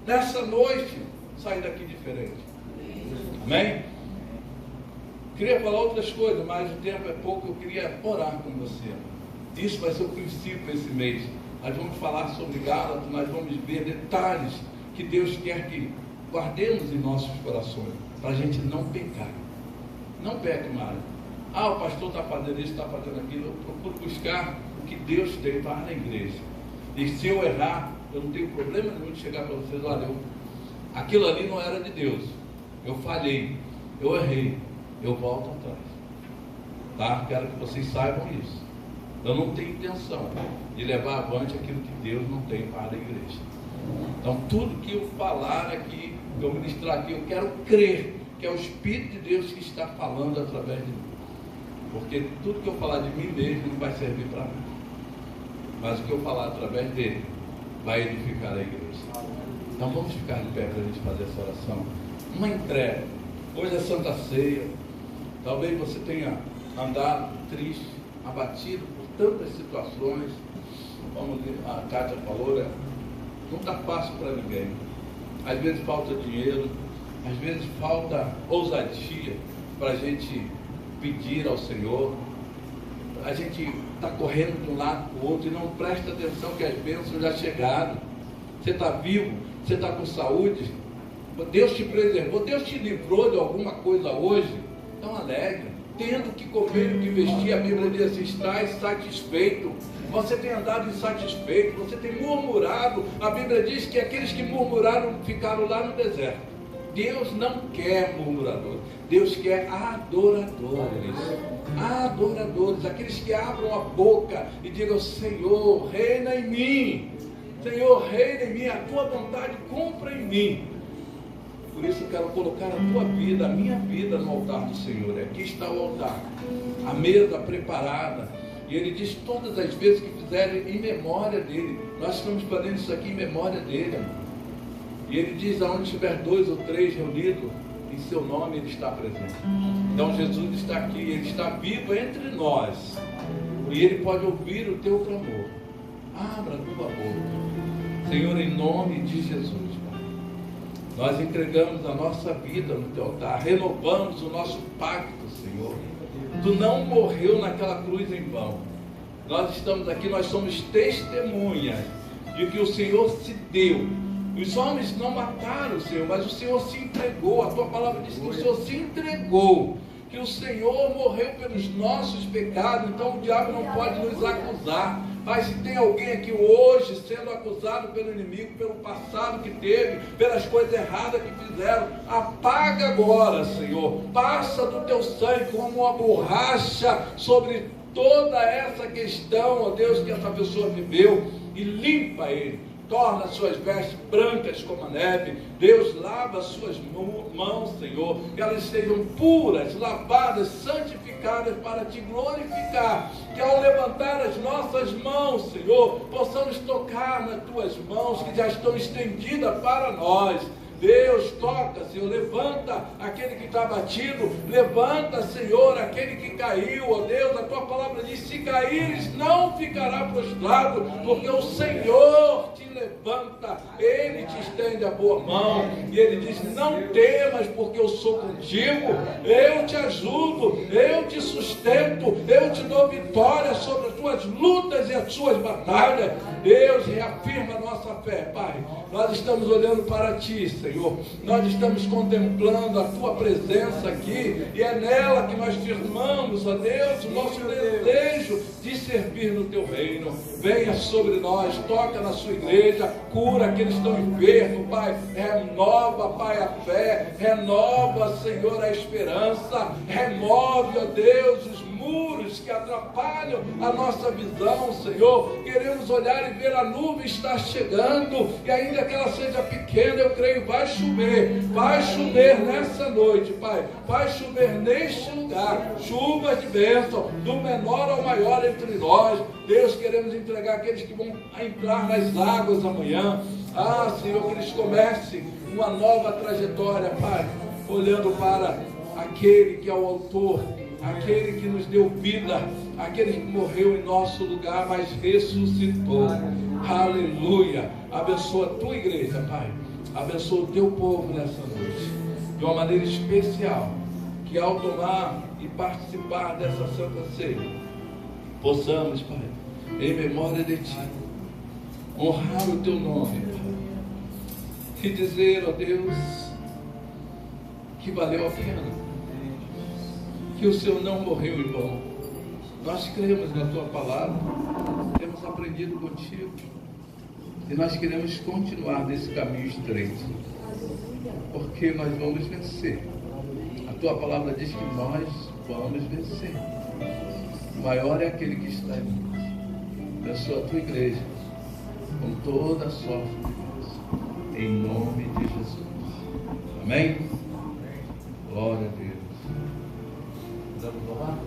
nessa noite sair daqui diferente. Amém? Queria falar outras coisas, mas o tempo é pouco. Eu queria orar com você. Isso vai ser o princípio esse mês. Nós vamos falar sobre Gálatas, nós vamos ver detalhes que Deus quer que guardemos em nossos corações, para a gente não pecar. Não peque mais. O pastor está fazendo isso, está fazendo aquilo. Eu procuro buscar o que Deus tem para a igreja. E se eu errar, eu não tenho problema nenhum de chegar para vocês, olha, aquilo ali não era de Deus. Eu falhei, eu errei. Eu volto atrás, tá? Quero que vocês saibam isso. Eu não tenho intenção de levar avante aquilo que Deus não tem para a igreja. Então tudo que eu falar aqui, que eu ministrar aqui, eu quero crer que é o Espírito de Deus que está falando através de mim. Porque tudo que eu falar de mim mesmo não vai servir para mim, mas o que eu falar através dele vai edificar a igreja. Então vamos ficar de pé para a gente fazer essa oração. Uma entrega. Hoje é Santa Ceia. Talvez você tenha andado triste, abatido por tantas situações. Como a Kátia falou, não está fácil para ninguém. Às vezes falta dinheiro, às vezes falta ousadia para a gente pedir ao Senhor. A gente está correndo de um lado para o outro e não presta atenção que as bênçãos já chegaram. Você está vivo, você está com saúde, Deus te preservou, Deus te livrou de alguma coisa hoje. Então alegre, tendo que comer e que vestir, a Bíblia diz assim, estás satisfeito. Você tem andado insatisfeito, você tem murmurado. A Bíblia diz que aqueles que murmuraram ficaram lá no deserto. Deus não quer murmuradores, Deus quer adoradores. Adoradores, aqueles que abram a boca e digam, Senhor, reina em mim. Senhor, reina em mim, a tua vontade cumpra em mim. Por isso eu quero colocar a tua vida, a minha vida no altar do Senhor. Aqui está o altar, a mesa preparada. E ele diz todas as vezes que fizerem em memória dele. Nós estamos fazendo isso aqui em memória dele. E ele diz, aonde estiver 2 ou 3 reunidos, em seu nome ele está presente. Então Jesus está aqui, ele está vivo entre nós. E ele pode ouvir o teu clamor. Abra a tua boca. Senhor, em nome de Jesus, Pai. Nós entregamos a nossa vida no teu altar, renovamos o nosso pacto, Senhor. Tu não morreu naquela cruz em vão. Nós estamos aqui, nós somos testemunhas de que o Senhor se deu. Os homens não mataram o Senhor, mas o Senhor se entregou. A tua palavra diz que o Senhor se entregou, que o Senhor morreu pelos nossos pecados. Então o diabo não pode nos acusar. Mas se tem alguém aqui hoje sendo acusado pelo inimigo, pelo passado que teve, pelas coisas erradas que fizeram, apaga agora, Senhor. Passa do teu sangue como uma borracha sobre toda essa questão, ó Deus, que essa pessoa viveu, e limpa ele. Torna as suas vestes brancas como a neve. Deus, lava as suas mãos, Senhor, que elas sejam puras, lavadas, santificadas para te glorificar. Que ao levantar as nossas mãos, Senhor, possamos tocar nas tuas mãos que já estão estendidas para nós. Deus, toca, Senhor, levanta aquele que está abatido, levanta, Senhor, aquele que caiu, ó Deus. A tua palavra diz: se caíres, não ficará prostrado, porque o Senhor te levanta, Ele te estende a boa mão, e Ele diz: não temas, porque eu sou contigo, eu te ajudo, eu te sustento, eu te dou vitória sobre as tuas lutas e as suas batalhas. Deus, reafirma a nossa fé, Pai. Nós estamos olhando para Ti, Senhor, nós estamos contemplando a Tua presença aqui, e é nela que nós firmamos, ó Deus, o nosso desejo de servir no Teu reino. Venha sobre nós, toca na Sua igreja, cura aqueles que estão enfermos, Pai, renova, Pai, a fé, renova, Senhor, a esperança, remove, ó Deus, os muros que atrapalham a nossa visão, Senhor. Queremos olhar e ver a nuvem estar chegando, e ainda que ela seja pequena, eu creio, vai chover nessa noite, Pai, vai chover neste lugar, chuva de bênção, do menor ao maior entre nós. Deus, queremos entregar aqueles que vão entrar nas águas amanhã, Senhor, que eles comecem uma nova trajetória, Pai, olhando para aquele que é o autor, aquele que nos deu vida, aquele que morreu em nosso lugar, mas ressuscitou. Aleluia. Abençoa a tua igreja, Pai. Abençoa o teu povo nessa noite, de uma maneira especial, que ao tomar e participar dessa Santa Ceia, possamos, Pai, em memória de Ti, honrar o Teu nome, Pai, e dizer, ó Deus, que valeu a pena, que o Senhor não morreu em vão. Nós cremos na Tua palavra, temos aprendido contigo, e nós queremos continuar nesse caminho estreito, porque nós vamos vencer. A Tua palavra diz que nós vamos vencer. O maior é aquele que está em nós. Abençoa a Tua igreja com toda a sorte de Deus, em nome de Jesus. Amém? Glória a Deus. Vamos orar?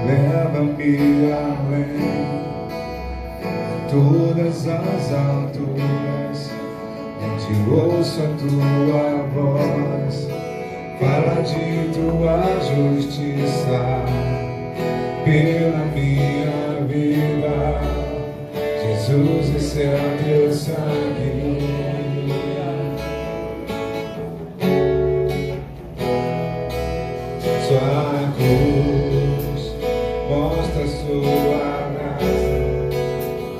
Leva-me além de todas as alturas, onde ouço a Tua voz, fala de Tua justiça pela minha vida. Jesus, esse é Teu sangue. Sua cruz mostra Sua graça,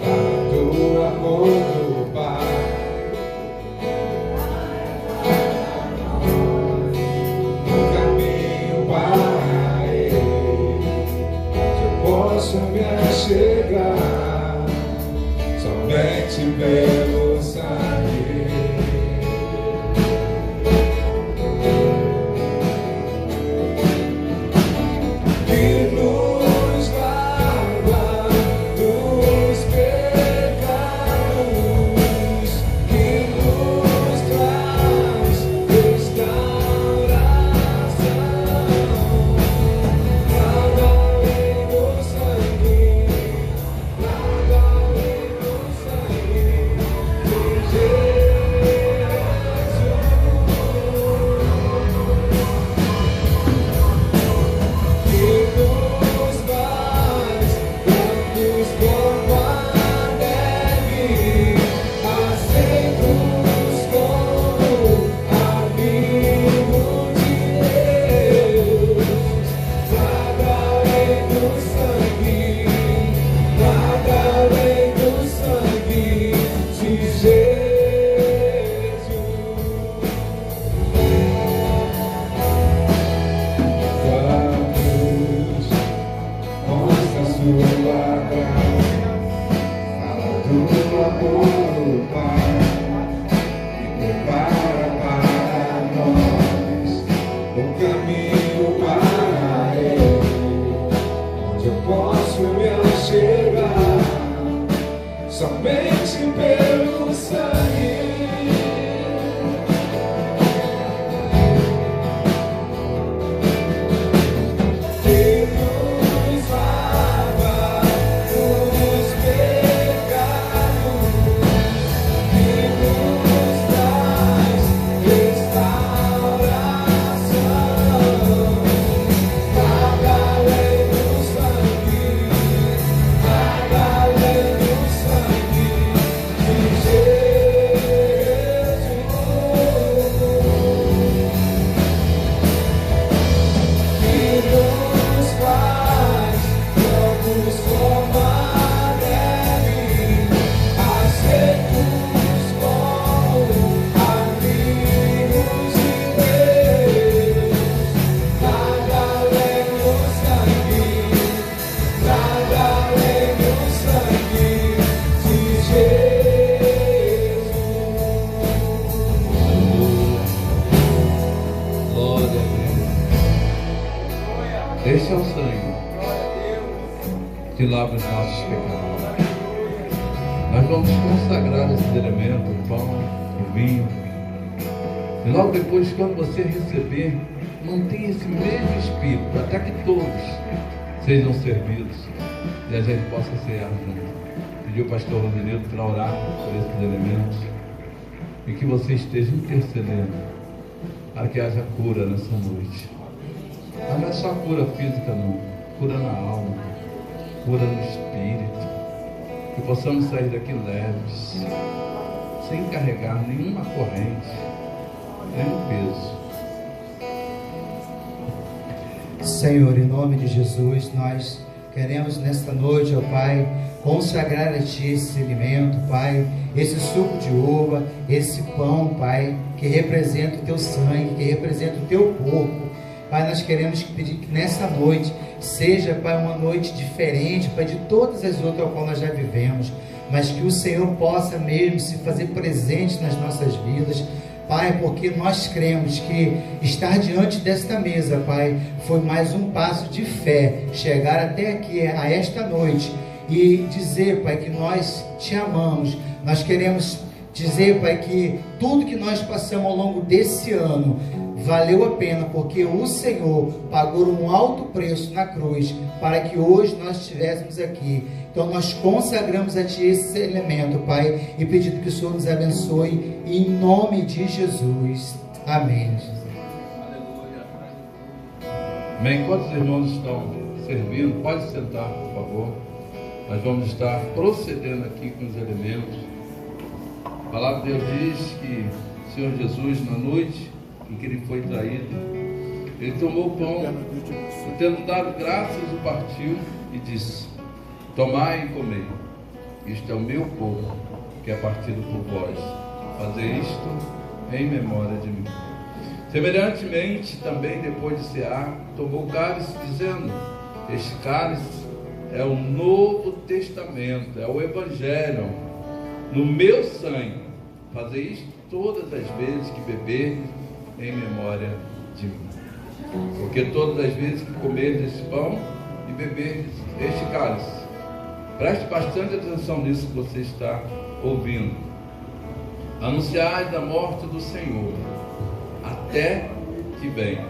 fala do amor do Pai. No caminho para Ele, eu posso me achegar, somente pelo sangue. somente pelo sangue. Esse é o sangue que lava os nossos pecados. Nós vamos consagrar esses elementos, o pão, o vinho. E logo depois, quando você receber, mantenha esse mesmo espírito, até que todos sejam servidos e a gente possa cear junto. Pediu o pastor Rodinildo para orar por esses elementos e que você esteja intercedendo para que haja cura nessa noite. Mas não é só cura física não, cura na alma, cura no espírito, que possamos sair daqui leves, sem carregar nenhuma corrente, nenhum peso. Senhor, em nome de Jesus, nós queremos nesta noite, ó Pai, consagrar a Ti esse alimento, Pai, esse suco de uva, esse pão, Pai, que representa o Teu sangue, que representa o Teu corpo. Pai, nós queremos pedir que nessa noite seja, Pai, uma noite diferente, Pai, de todas as outras qual nós já vivemos, mas que o Senhor possa mesmo se fazer presente nas nossas vidas, Pai, porque nós cremos que estar diante desta mesa, Pai, foi mais um passo de fé, chegar até aqui, a esta noite, e dizer, Pai, que nós Te amamos. Nós queremos dizer, Pai, que tudo que nós passamos ao longo desse ano valeu a pena, porque o Senhor pagou um alto preço na cruz para que hoje nós estivéssemos aqui. Então nós consagramos a Ti esse elemento, Pai, e pedindo que o Senhor nos abençoe em nome de Jesus. Amém. Amém. Enquanto os irmãos estão servindo, pode sentar, por favor. Nós vamos estar procedendo aqui com os elementos. A palavra de Deus diz que o Senhor Jesus, na noite em que Ele foi traído, Ele tomou o pão, e tendo dado graças, o partiu e disse: tomai e comei, isto é o meu corpo, que é partido por vós, fazei isto em memória de mim. Semelhantemente, também depois de cear, tomou o cálice, dizendo: este cálice é o Novo Testamento, é o Evangelho, no meu sangue, fazei isto todas as vezes que beberdes em memória de mim. Porque todas as vezes que comerdes esse pão e beberdes este cálice, preste bastante atenção nisso que você está ouvindo, anunciais da morte do Senhor até que venha.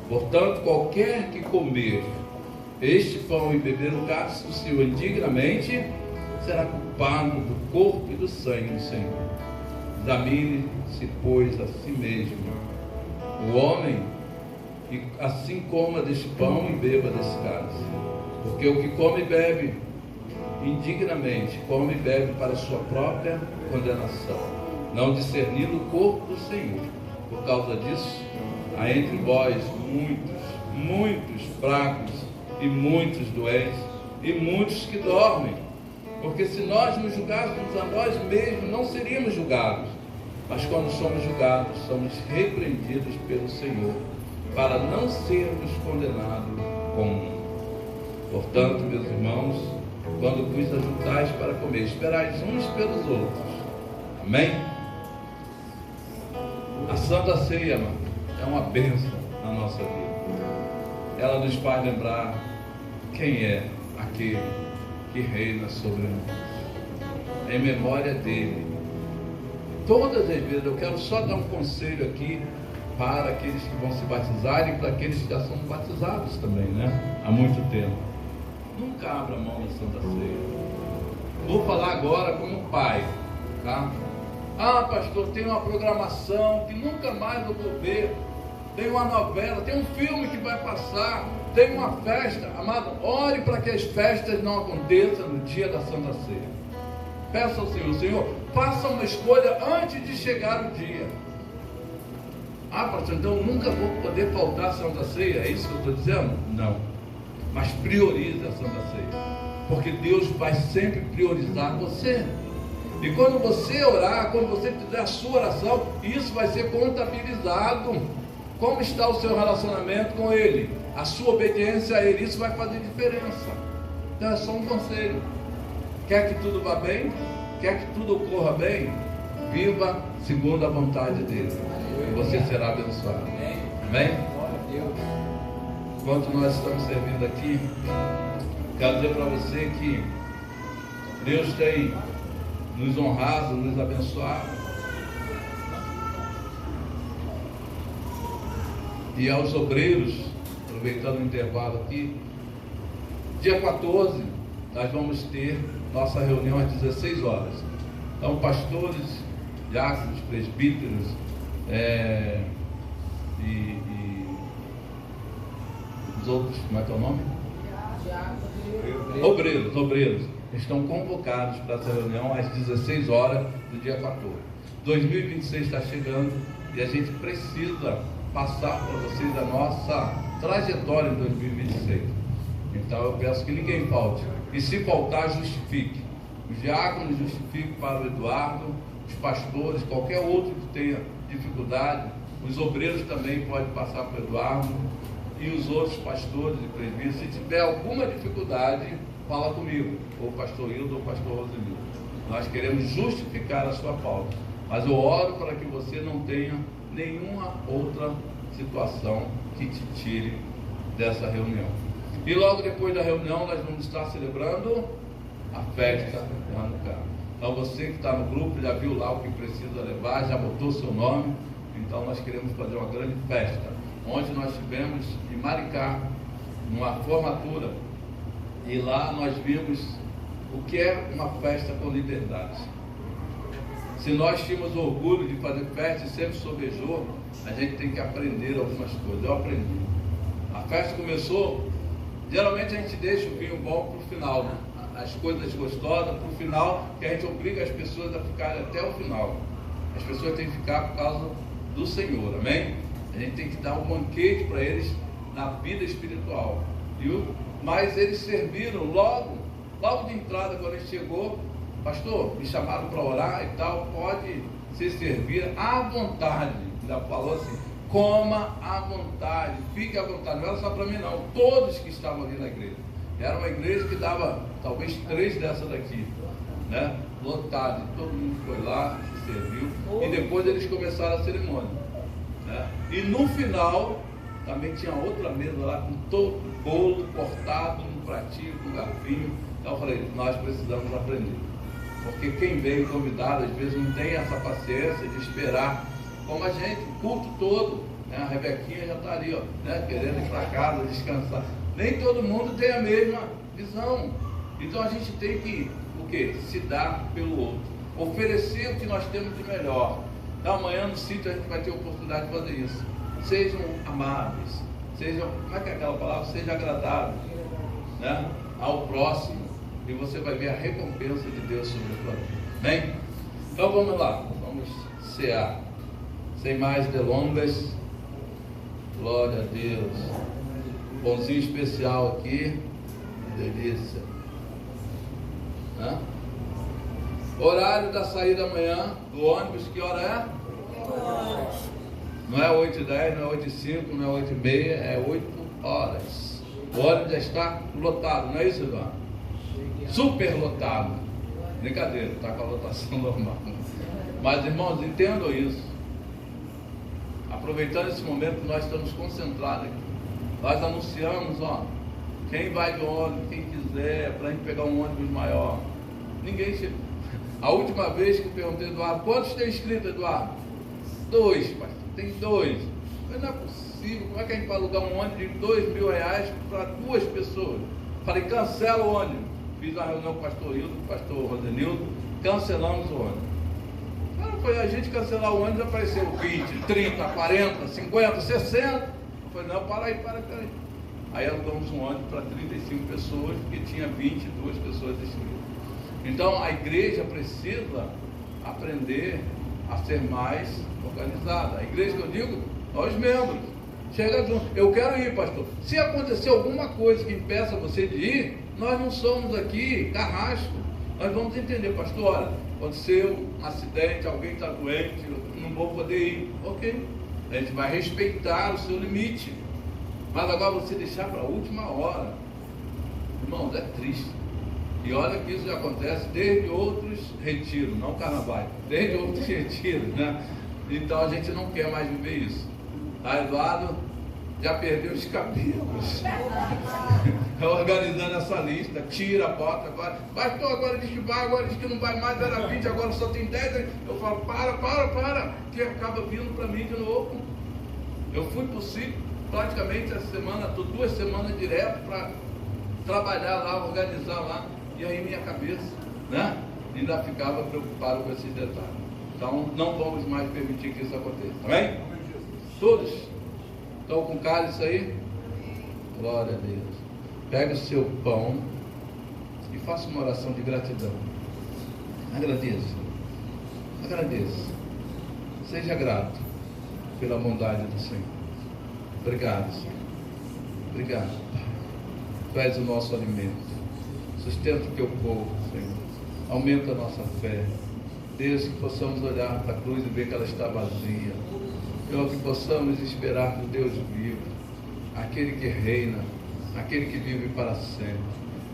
Portanto, qualquer que comer este pão e beber o cálice do Senhor indignamente será culpado do corpo e do sangue do Senhor. Examine-se, pois, a si mesmo o homem, e assim coma deste pão e beba desse cálice. Porque o que come e bebe indignamente, come e bebe para a sua própria condenação, não discernindo o corpo do Senhor. Por causa disso, há entre vós muitos fracos, e muitos doentes, e muitos que dormem. Porque se nós nos julgássemos a nós mesmos, não seríamos julgados. Mas quando somos julgados, somos repreendidos pelo Senhor, para não sermos condenados com o mundo. Portanto, meus irmãos, quando vos ajuntais para comer, esperais uns pelos outros. Amém? A Santa Ceia, mano, é uma bênção na nossa vida. Ela nos faz lembrar quem é aquele que reina sobre nós. em memória dele. Todas as vezes, eu quero só dar um conselho aqui para aqueles que vão se batizar e para aqueles que já são batizados também, né? Há muito tempo. Nunca abra mão da Santa Ceia. Vou falar agora como pai, tá? Ah, pastor, tem uma programação que nunca mais eu vou ver. Tem uma novela, tem um filme que vai passar, tem uma festa. Amado, ore para que as festas não aconteçam no dia da Santa Ceia. Peça ao Senhor, Senhor, faça uma escolha antes de chegar o dia. Ah, pastor, então eu nunca vou poder faltar a Santa Ceia, é isso que eu estou dizendo? Não, mas priorize a Santa Ceia, porque Deus vai sempre priorizar você. E quando você orar, quando você fizer a sua oração, isso vai ser contabilizado. Como está o seu relacionamento com Ele? A sua obediência a Ele, isso vai fazer diferença. Então é só um conselho. Quer que tudo vá bem? Quer que tudo ocorra bem? Viva segundo a vontade dele. E você será abençoado. Amém? Enquanto nós estamos servindo aqui, quero dizer para você que Deus tem nos honrado, nos abençoado. E aos obreiros, aproveitando o intervalo aqui, dia 14, nós vamos ter nossa reunião às 16 horas. Então, pastores, diáconos, presbíteros e os outros, como é que é o nome? Obreiros, estão convocados para essa reunião às 16 horas do dia 14. 2026 está chegando e a gente precisa passar para vocês a nossa trajetória em 2026. Então eu peço que ninguém falte. E se faltar, justifique. Os diáconos justifiquem para o Eduardo, os pastores, qualquer outro que tenha dificuldade. Os obreiros também podem passar para o Eduardo. E os outros pastores e presbíteros, se tiver alguma dificuldade, fala comigo, ou o pastor Hildo ou o pastor Rosemiro. Nós queremos justificar a sua falta. Mas eu oro para que você não tenha nenhuma outra situação que te tire dessa reunião. E logo depois da reunião nós vamos estar celebrando a festa de Hanukkah. Então você que está no grupo já viu lá o que precisa levar, já botou seu nome. Então nós queremos fazer uma grande festa. Onde nós tivemos em Maricá, numa formatura, e lá nós vimos o que é uma festa com liberdade. Se nós tínhamos orgulho de fazer festa e sempre sobejou, a gente tem que aprender algumas coisas. Eu aprendi. A festa começou, geralmente a gente deixa o vinho bom para o final, né? As coisas gostosas para o final, que a gente obriga as pessoas a ficarem até o final. As pessoas têm que ficar por causa do Senhor, amém? A gente tem que dar um banquete para eles na vida espiritual. Mas eles serviram logo de entrada, quando ele chegou, pastor, me chamaram para orar e tal, pode se servir à vontade. Já falou assim, coma à vontade, fique à vontade. Não era só para mim não, todos que estavam ali na igreja. Era uma igreja que dava talvez 3 dessas daqui, né? Lotado, todo mundo foi lá, se serviu, e depois eles começaram a cerimônia. E no final também tinha outra mesa lá com todo o bolo cortado no pratinho, com garfinho. Então eu falei, nós precisamos aprender, porque quem vem convidado às vezes não tem essa paciência de esperar, como a gente, o culto todo, né? A Rebequinha já está ali, ó, né? Querendo ir para casa, descansar. Nem todo mundo tem a mesma visão. Então a gente tem que, o quê? Se dar pelo outro, oferecer o que nós temos de melhor. Então, amanhã no sítio a gente vai ter a oportunidade de fazer isso. Sejam amáveis, sejam, como é que é aquela palavra? Seja agradável, né? Ao próximo, e você vai ver a recompensa de Deus sobre a sua vida. Bem? Então vamos lá, vamos cear. Sem mais delongas. Glória a Deus. Pãozinho especial aqui. Delícia. Horário da saída amanhã do ônibus, que hora é? Não é 8h10, não é 8h05, não é 8h30, é 8 horas. O ônibus já está lotado, não é isso, Ivan? Super lotado. Brincadeira, está com a lotação normal. Mas, irmãos, entendam isso. Aproveitando esse momento que nós estamos concentrados aqui, nós anunciamos, ó, quem vai de ônibus, quem quiser, para a gente pegar um ônibus maior. Ninguém chega. A última vez que eu perguntei, Eduardo, quantos tem inscrito, Eduardo? 2, pastor, tem 2. Mas não é possível, como é que a gente vai alugar um ônibus de R$2.000 para 2 pessoas? Falei, cancela o ônibus. Fiz uma reunião com o pastor Hildo, com o pastor Rosenildo, cancelamos o ônibus. Foi a gente cancelar o ônibus, apareceu 20, 30, 40, 50, 60. Eu falei, não, para aí. Aí alugamos um ônibus para 35 pessoas, porque tinha 22 pessoas inscritas. Então a igreja precisa aprender a ser mais organizada. A igreja que eu digo, nós membros. Chega junto, eu quero ir, pastor. Se acontecer alguma coisa que impeça você de ir, nós não somos aqui carrasco. Nós vamos entender, pastor, olha, aconteceu um acidente, alguém está doente, eu não vou poder ir. Ok, a gente vai respeitar o seu limite. Mas agora você deixar para a última hora, irmãos, é triste. E olha que isso já acontece desde outros retiros, não carnaval, desde outros retiros, né? Então a gente não quer mais viver isso. Tá, Eduardo? Já perdeu os cabelos. Organizando essa lista, tira, bota, agora. Pastor, agora diz que vai, agora diz que não vai mais, era 20, agora só tem 10. Eu falo, para, que acaba vindo para mim de novo. Eu fui para o sítio praticamente essa semana, estou 2 semanas direto para trabalhar lá, organizar lá. E aí minha cabeça, né, ainda ficava preocupado com esses detalhes. Então não vamos mais permitir que isso aconteça, tá bem? Todos estão com cálice aí? Glória a Deus. Pega o seu pão e faça uma oração de gratidão. Agradeça. Seja grato pela bondade do Senhor. Obrigado, Senhor. Obrigado, Pai. Tu és o nosso alimento. Sustenta o teu povo, Senhor. Aumenta a nossa fé. Deus, que possamos olhar para a cruz e ver que ela está vazia. Senhor, que possamos esperar no Deus vivo, aquele que reina, aquele que vive para sempre,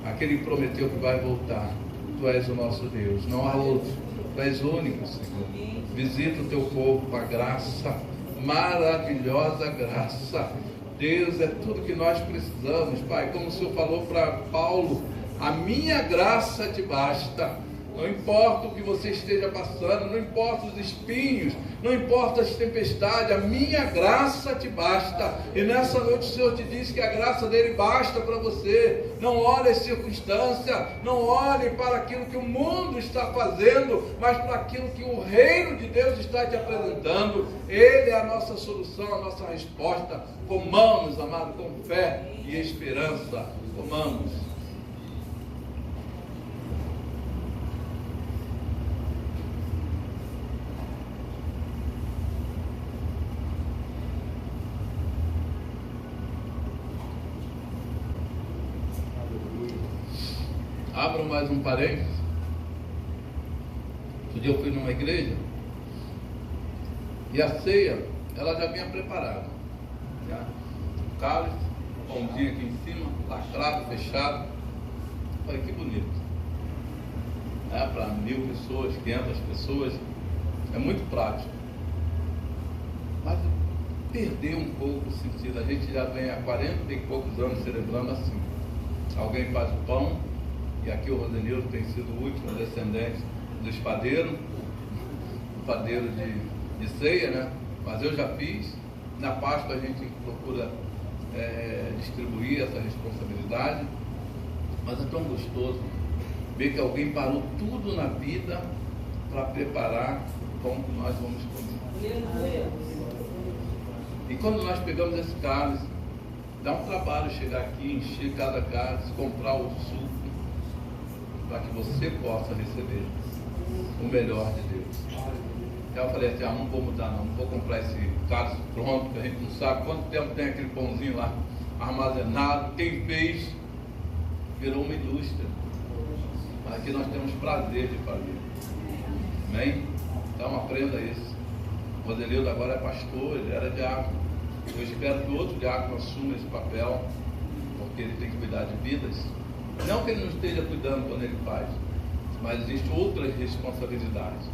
aquele que prometeu que vai voltar. Tu és o nosso Deus, não há outro. Tu és único, Senhor. Visita o teu povo com a graça, maravilhosa graça. Deus, é tudo que nós precisamos, Pai. Como o Senhor falou para Paulo, a minha graça te basta. Não importa o que você esteja passando, não importa os espinhos, não importa as tempestades, a minha graça te basta. E nessa noite o Senhor te diz que a graça dele basta para você. Não olhe as circunstâncias, não olhe para aquilo que o mundo está fazendo, mas para aquilo que o reino de Deus está te apresentando. Ele é a nossa solução, a nossa resposta. Comamos, amado, com fé e esperança. Comamos. Abro mais um parênteses. Outro dia eu fui numa igreja e a ceia, ela já vinha preparada. Já. O cálice, o pãozinho aqui em cima, lacrado, fechado. Olha que bonito. É para 1000 pessoas, 500 pessoas. É muito prático. Mas perdeu um pouco o sentido. A gente já vem há 40 e poucos anos celebrando assim. Alguém faz o pão. E aqui o Rosenildo tem sido o último descendente do espadeiro, o padeiro de ceia, né? Mas eu já fiz. Na Páscoa a gente procura distribuir essa responsabilidade. Mas é tão gostoso ver que alguém parou tudo na vida para preparar o pão que nós vamos comer. E quando nós pegamos esse cálice, dá um trabalho chegar aqui, encher cada cálice, comprar o suco, para que você possa receber o melhor de Deus. Eu falei assim, não vou mudar não vou comprar esse cálice pronto, que a gente não sabe quanto tempo tem aquele pãozinho lá armazenado. Quem fez virou uma indústria, mas aqui nós temos prazer de fazer. Amém? Então aprenda isso. O Rosenildo agora é pastor, ele era diácono. Eu espero que outro diácono assuma esse papel, porque ele tem que cuidar de vidas. Não que ele não esteja cuidando quando ele faz, mas existem outras responsabilidades.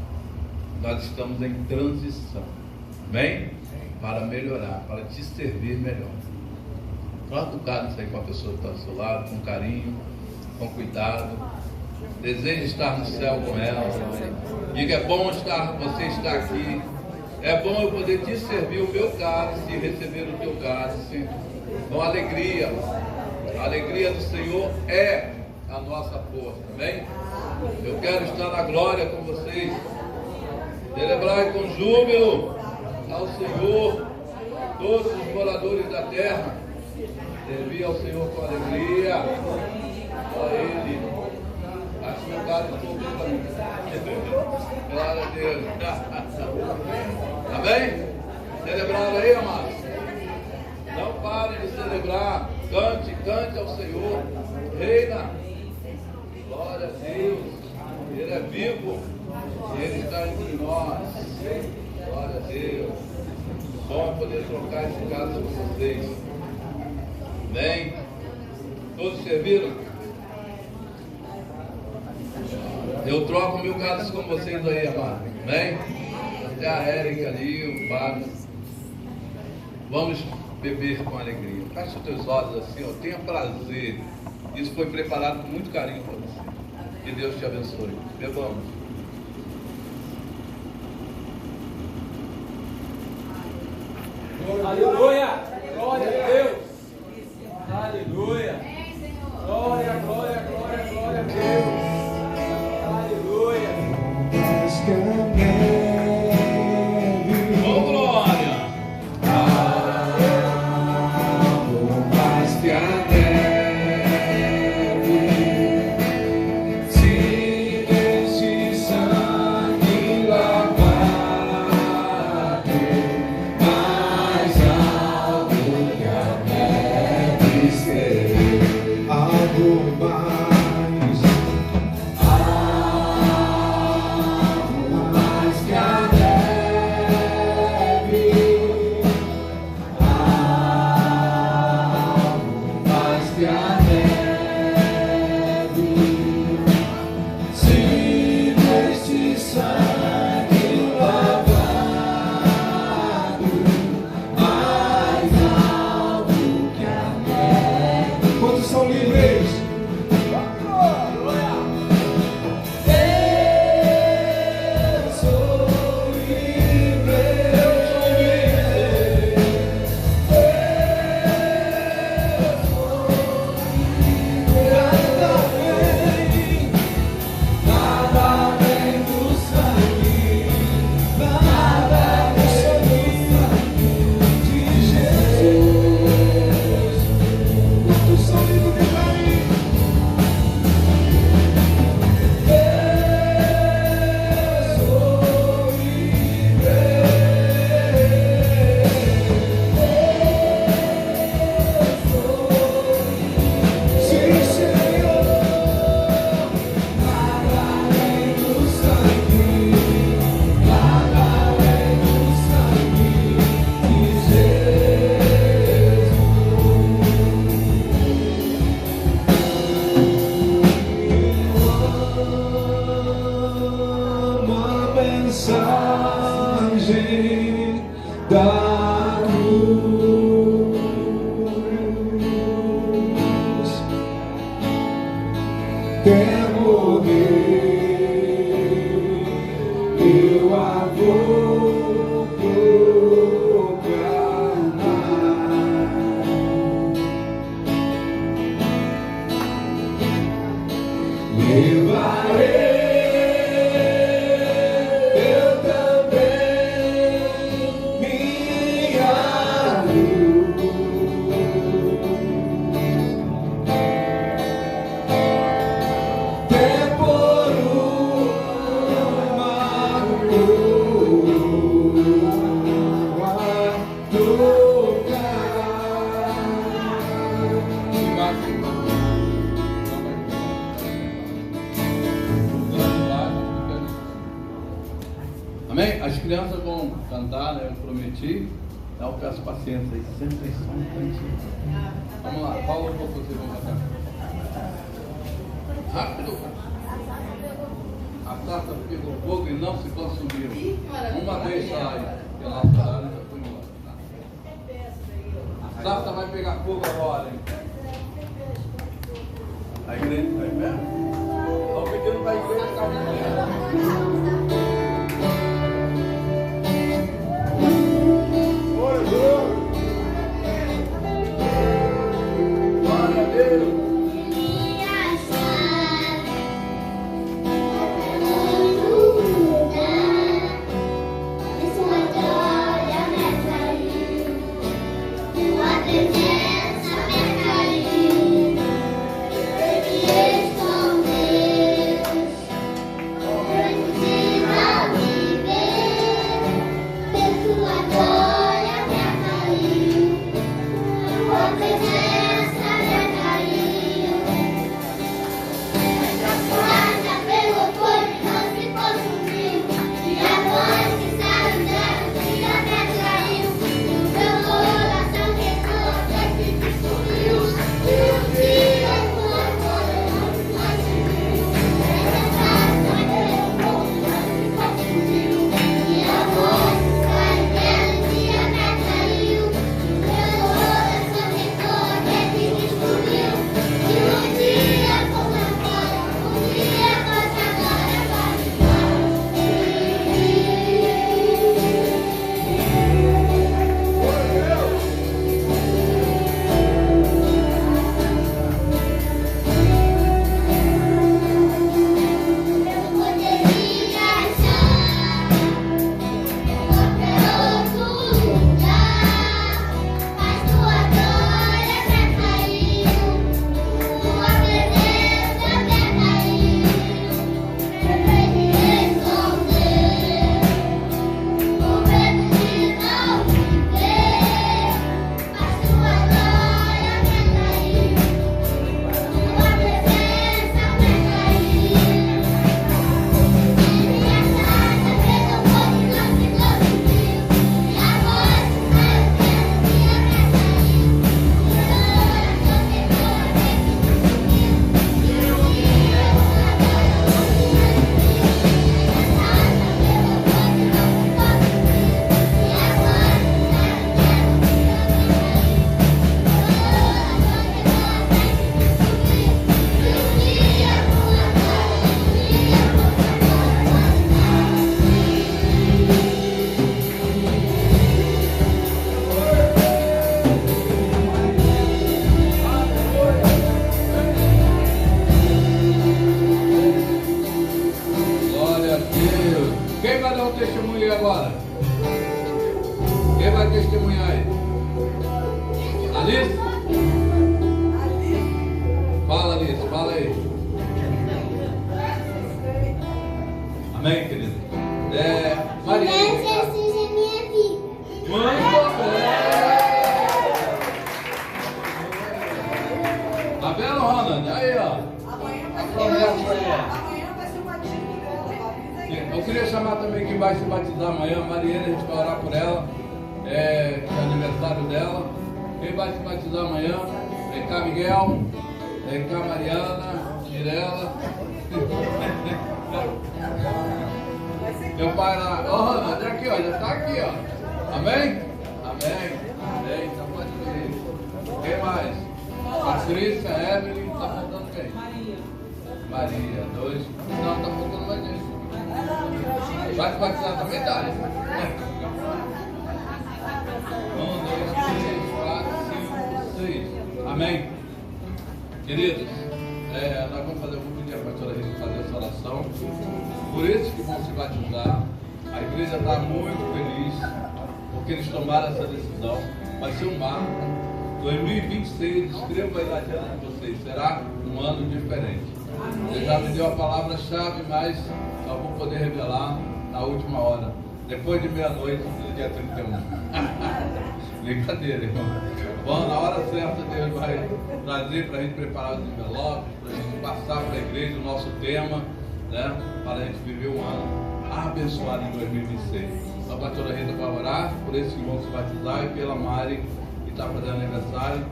Nós estamos em transição, amém? Para melhorar, para te servir melhor. Trata o cálice aí com a pessoa que está do seu lado, com carinho, com cuidado. Deseja estar no céu com ela. Diga, é bom você estar aqui. É bom eu poder te servir o meu cálice e receber o teu cálice com alegria. A alegria do Senhor é a nossa força, amém? Eu quero estar na glória com vocês. Celebrar com júbilo ao Senhor, todos os moradores da terra. Servir ao Senhor com alegria. A Ele. Acho que o cara glória a Deus. Amém? Celebraram aí, amados? Não pare de celebrar. Cante ao Senhor. Reina. Glória a Deus. Ele é vivo. E Ele está entre nós. Glória a Deus. Bom poder trocar esse caso com vocês. Amém? Todos serviram? Eu troco meu cálice com vocês aí, amado. Amém? Até a Érica ali, o Fábio. Vamos beber com alegria. Feche os teus olhos assim, ó. Tenha prazer. Isso foi preparado com muito carinho para você. Que Deus te abençoe. Bebamos. Aleluia! Glória a Deus! Aleluia! Glória, glória, glória, glória a Deus! Aleluia! Oh, glória! Mais que a neve, se deste sangue lavado, mais alto que a neve serei, algo mais que a neve, mais que a neve, se deste sangue lavado, mais alto que a neve. Quantos são livres? Eu sou livre. Nada vem do sangue, nada vem do sangue de Jesus. Quantos são livres de cair? Eu sou livre. Sim, Senhor. Nada vem do sangue, nada vem do sangue de Jesus. Uma mensagem da cruz. Quer morrer, eu a vou proclamar. Levarei eu também minha luz. Até por uma coroa Amém? As crianças vão cantar, né? Eu prometi. Então eu peço paciência aí. Sempre tem só um cantinho. Vamos lá, fala um pouco vocês vão cantar. Rápido. A taça pegou fogo e não se consumiu. Uma vez sai pela altar e já foi embora. A taça vai pegar fogo agora, hein? A igreja está em pé? da igreja caminhando. Glória a Deus. Agora, quem vai testemunhar aí? Alice? Fala, Alice, fala aí. Amém, querido? Maria. Jesus é minha vida. Muito bem. Tá vendo, Ronald? Aí, ó. Amanhã A vai promessa aí, ó. ser o batismo dela. Avisa aí. Eu queria chamar também quem vai se batizar amanhã, a Mariana, a gente vai orar por ela, que é aniversário dela. Quem vai se batizar amanhã? Vem cá, Miguel, vem cá, Mariana, Mirella. Meu pai lá, ó, Ronald, aqui, ó, já está aqui, ó. Amém? Amém. Amém, então pode vir. Quem mais? Patrícia, Evelyn, tá faltando quem? Maria, dois. Não, tá faltando mais gente. Vai se batizar também, Dália? 1, 2, 3, 4, 5, 6. Amém? Queridos, nós vamos fazer, eu vou pedir a pastora Rita fazer essa oração. Por esses que vão se batizar, a igreja está muito feliz porque eles tomaram essa decisão. Vai ser um marco. 2026, escreva aí na agenda de vocês, será um ano diferente. Ele já me deu a palavra-chave, mas só vou poder revelar na última hora, depois de meia-noite do dia 31. Brincadeira, irmão. Bom, na hora certa Deus vai trazer para a gente preparar os envelopes, para a gente passar para a igreja o nosso tema, né? Para a gente viver um ano abençoado em 2026. A pastora Rita vai orar por esses que vão se batizar e pela Mari, que está fazendo aniversário.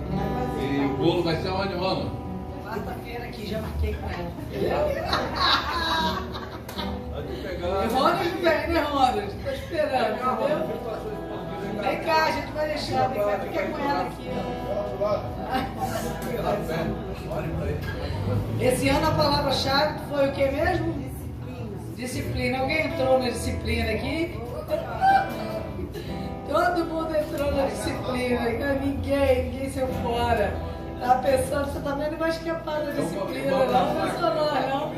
E o bolo vai ser onde, mano? Quarta-feira aqui, já marquei com ela. Pode pegar. Rodas não vem, né, Rodas? Estou esperando, entendeu? Vem cá, a gente vai deixar, vem cá, fica com ela aqui. Esse ano a palavra-chave foi o que mesmo? Disciplina. Alguém entrou na disciplina aqui? Todo mundo entrou na disciplina. Ninguém saiu fora. Tá pensando, você também não vai escapar da disciplina, não só nós, não.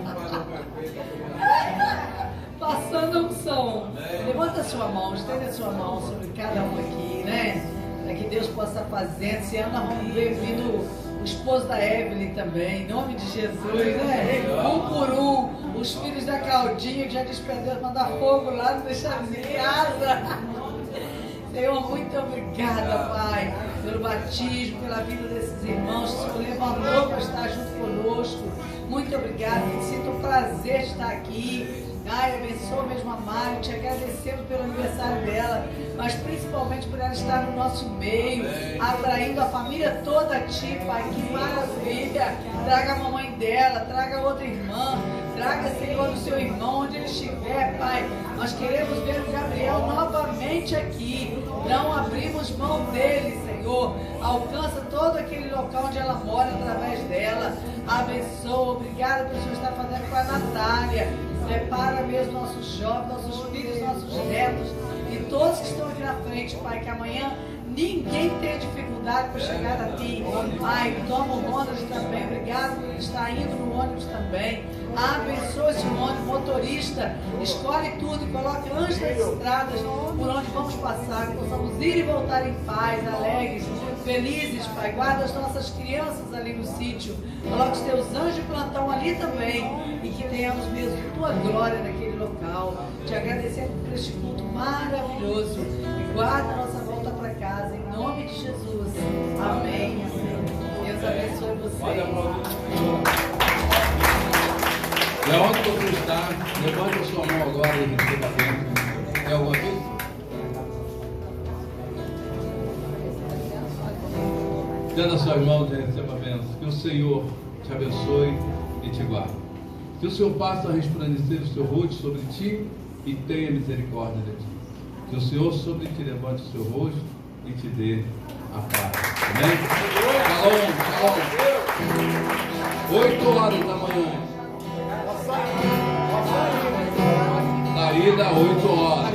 Passando a unção. Levanta a sua mão, estende a sua mão sobre cada um aqui, né? Para que Deus possa fazer. Esse ano nós vamos ver vindo o esposo da Evelyn também, em nome de Jesus, né? Um por um. Os filhos da Claudinha, que já disse para Deus mandar fogo lá, não deixar eles em casa. Senhor, muito obrigada, Pai, pelo batismo, pela vida desses irmãos que o Senhor levantou para estar junto conosco. Muito obrigada, me sinto um prazer de estar aqui. Ai, abençoa mesmo a Mário, te agradecendo pelo aniversário dela, mas principalmente por ela estar no nosso meio, atraindo a família toda a ti, Pai. Que maravilha! Traga a mamãe dela, traga outra irmã, traga, Senhor, o seu irmão, onde ele estiver, Pai. Nós queremos ver o Gabriel novamente aqui. Não abrimos mão dele, Senhor. Alcança todo aquele local onde ela mora através dela. Abençoa, obrigada pelo Senhor estar fazendo com a Natália. Prepara mesmo nossos jovens, nossos filhos, nossos netos e todos que estão aqui na frente, Pai, que amanhã ninguém tenha dificuldade para chegar a Ti. Pai, toma o ônibus também, obrigado por ele estar indo no ônibus também. Abençoa esse ônibus, motorista, escolhe tudo e coloca antes das estradas por onde vamos passar, que possamos ir e voltar em paz, alegres, felizes, Pai. Guarda as nossas crianças ali no sítio, coloca os Teus anjos de plantão ali também e que tenhamos mesmo Tua glória naquele local. Te agradecendo por este culto maravilhoso e guarda a nossa volta para casa, em nome de Jesus. Amém. Deus abençoe você. E aonde você está, levante a sua mão agora e receba a bênção. Tem alguma coisa? Dando as suas mãos e receba a bênção. Que o Senhor te abençoe e te guarde. Que o Senhor passe a resplandecer o seu rosto sobre ti e tenha misericórdia de ti. Que o Senhor sobre ti levante o seu rosto e te dê a paz. Amém? Shalom, shalom. 8 horas da manhã. Saída 8 horas.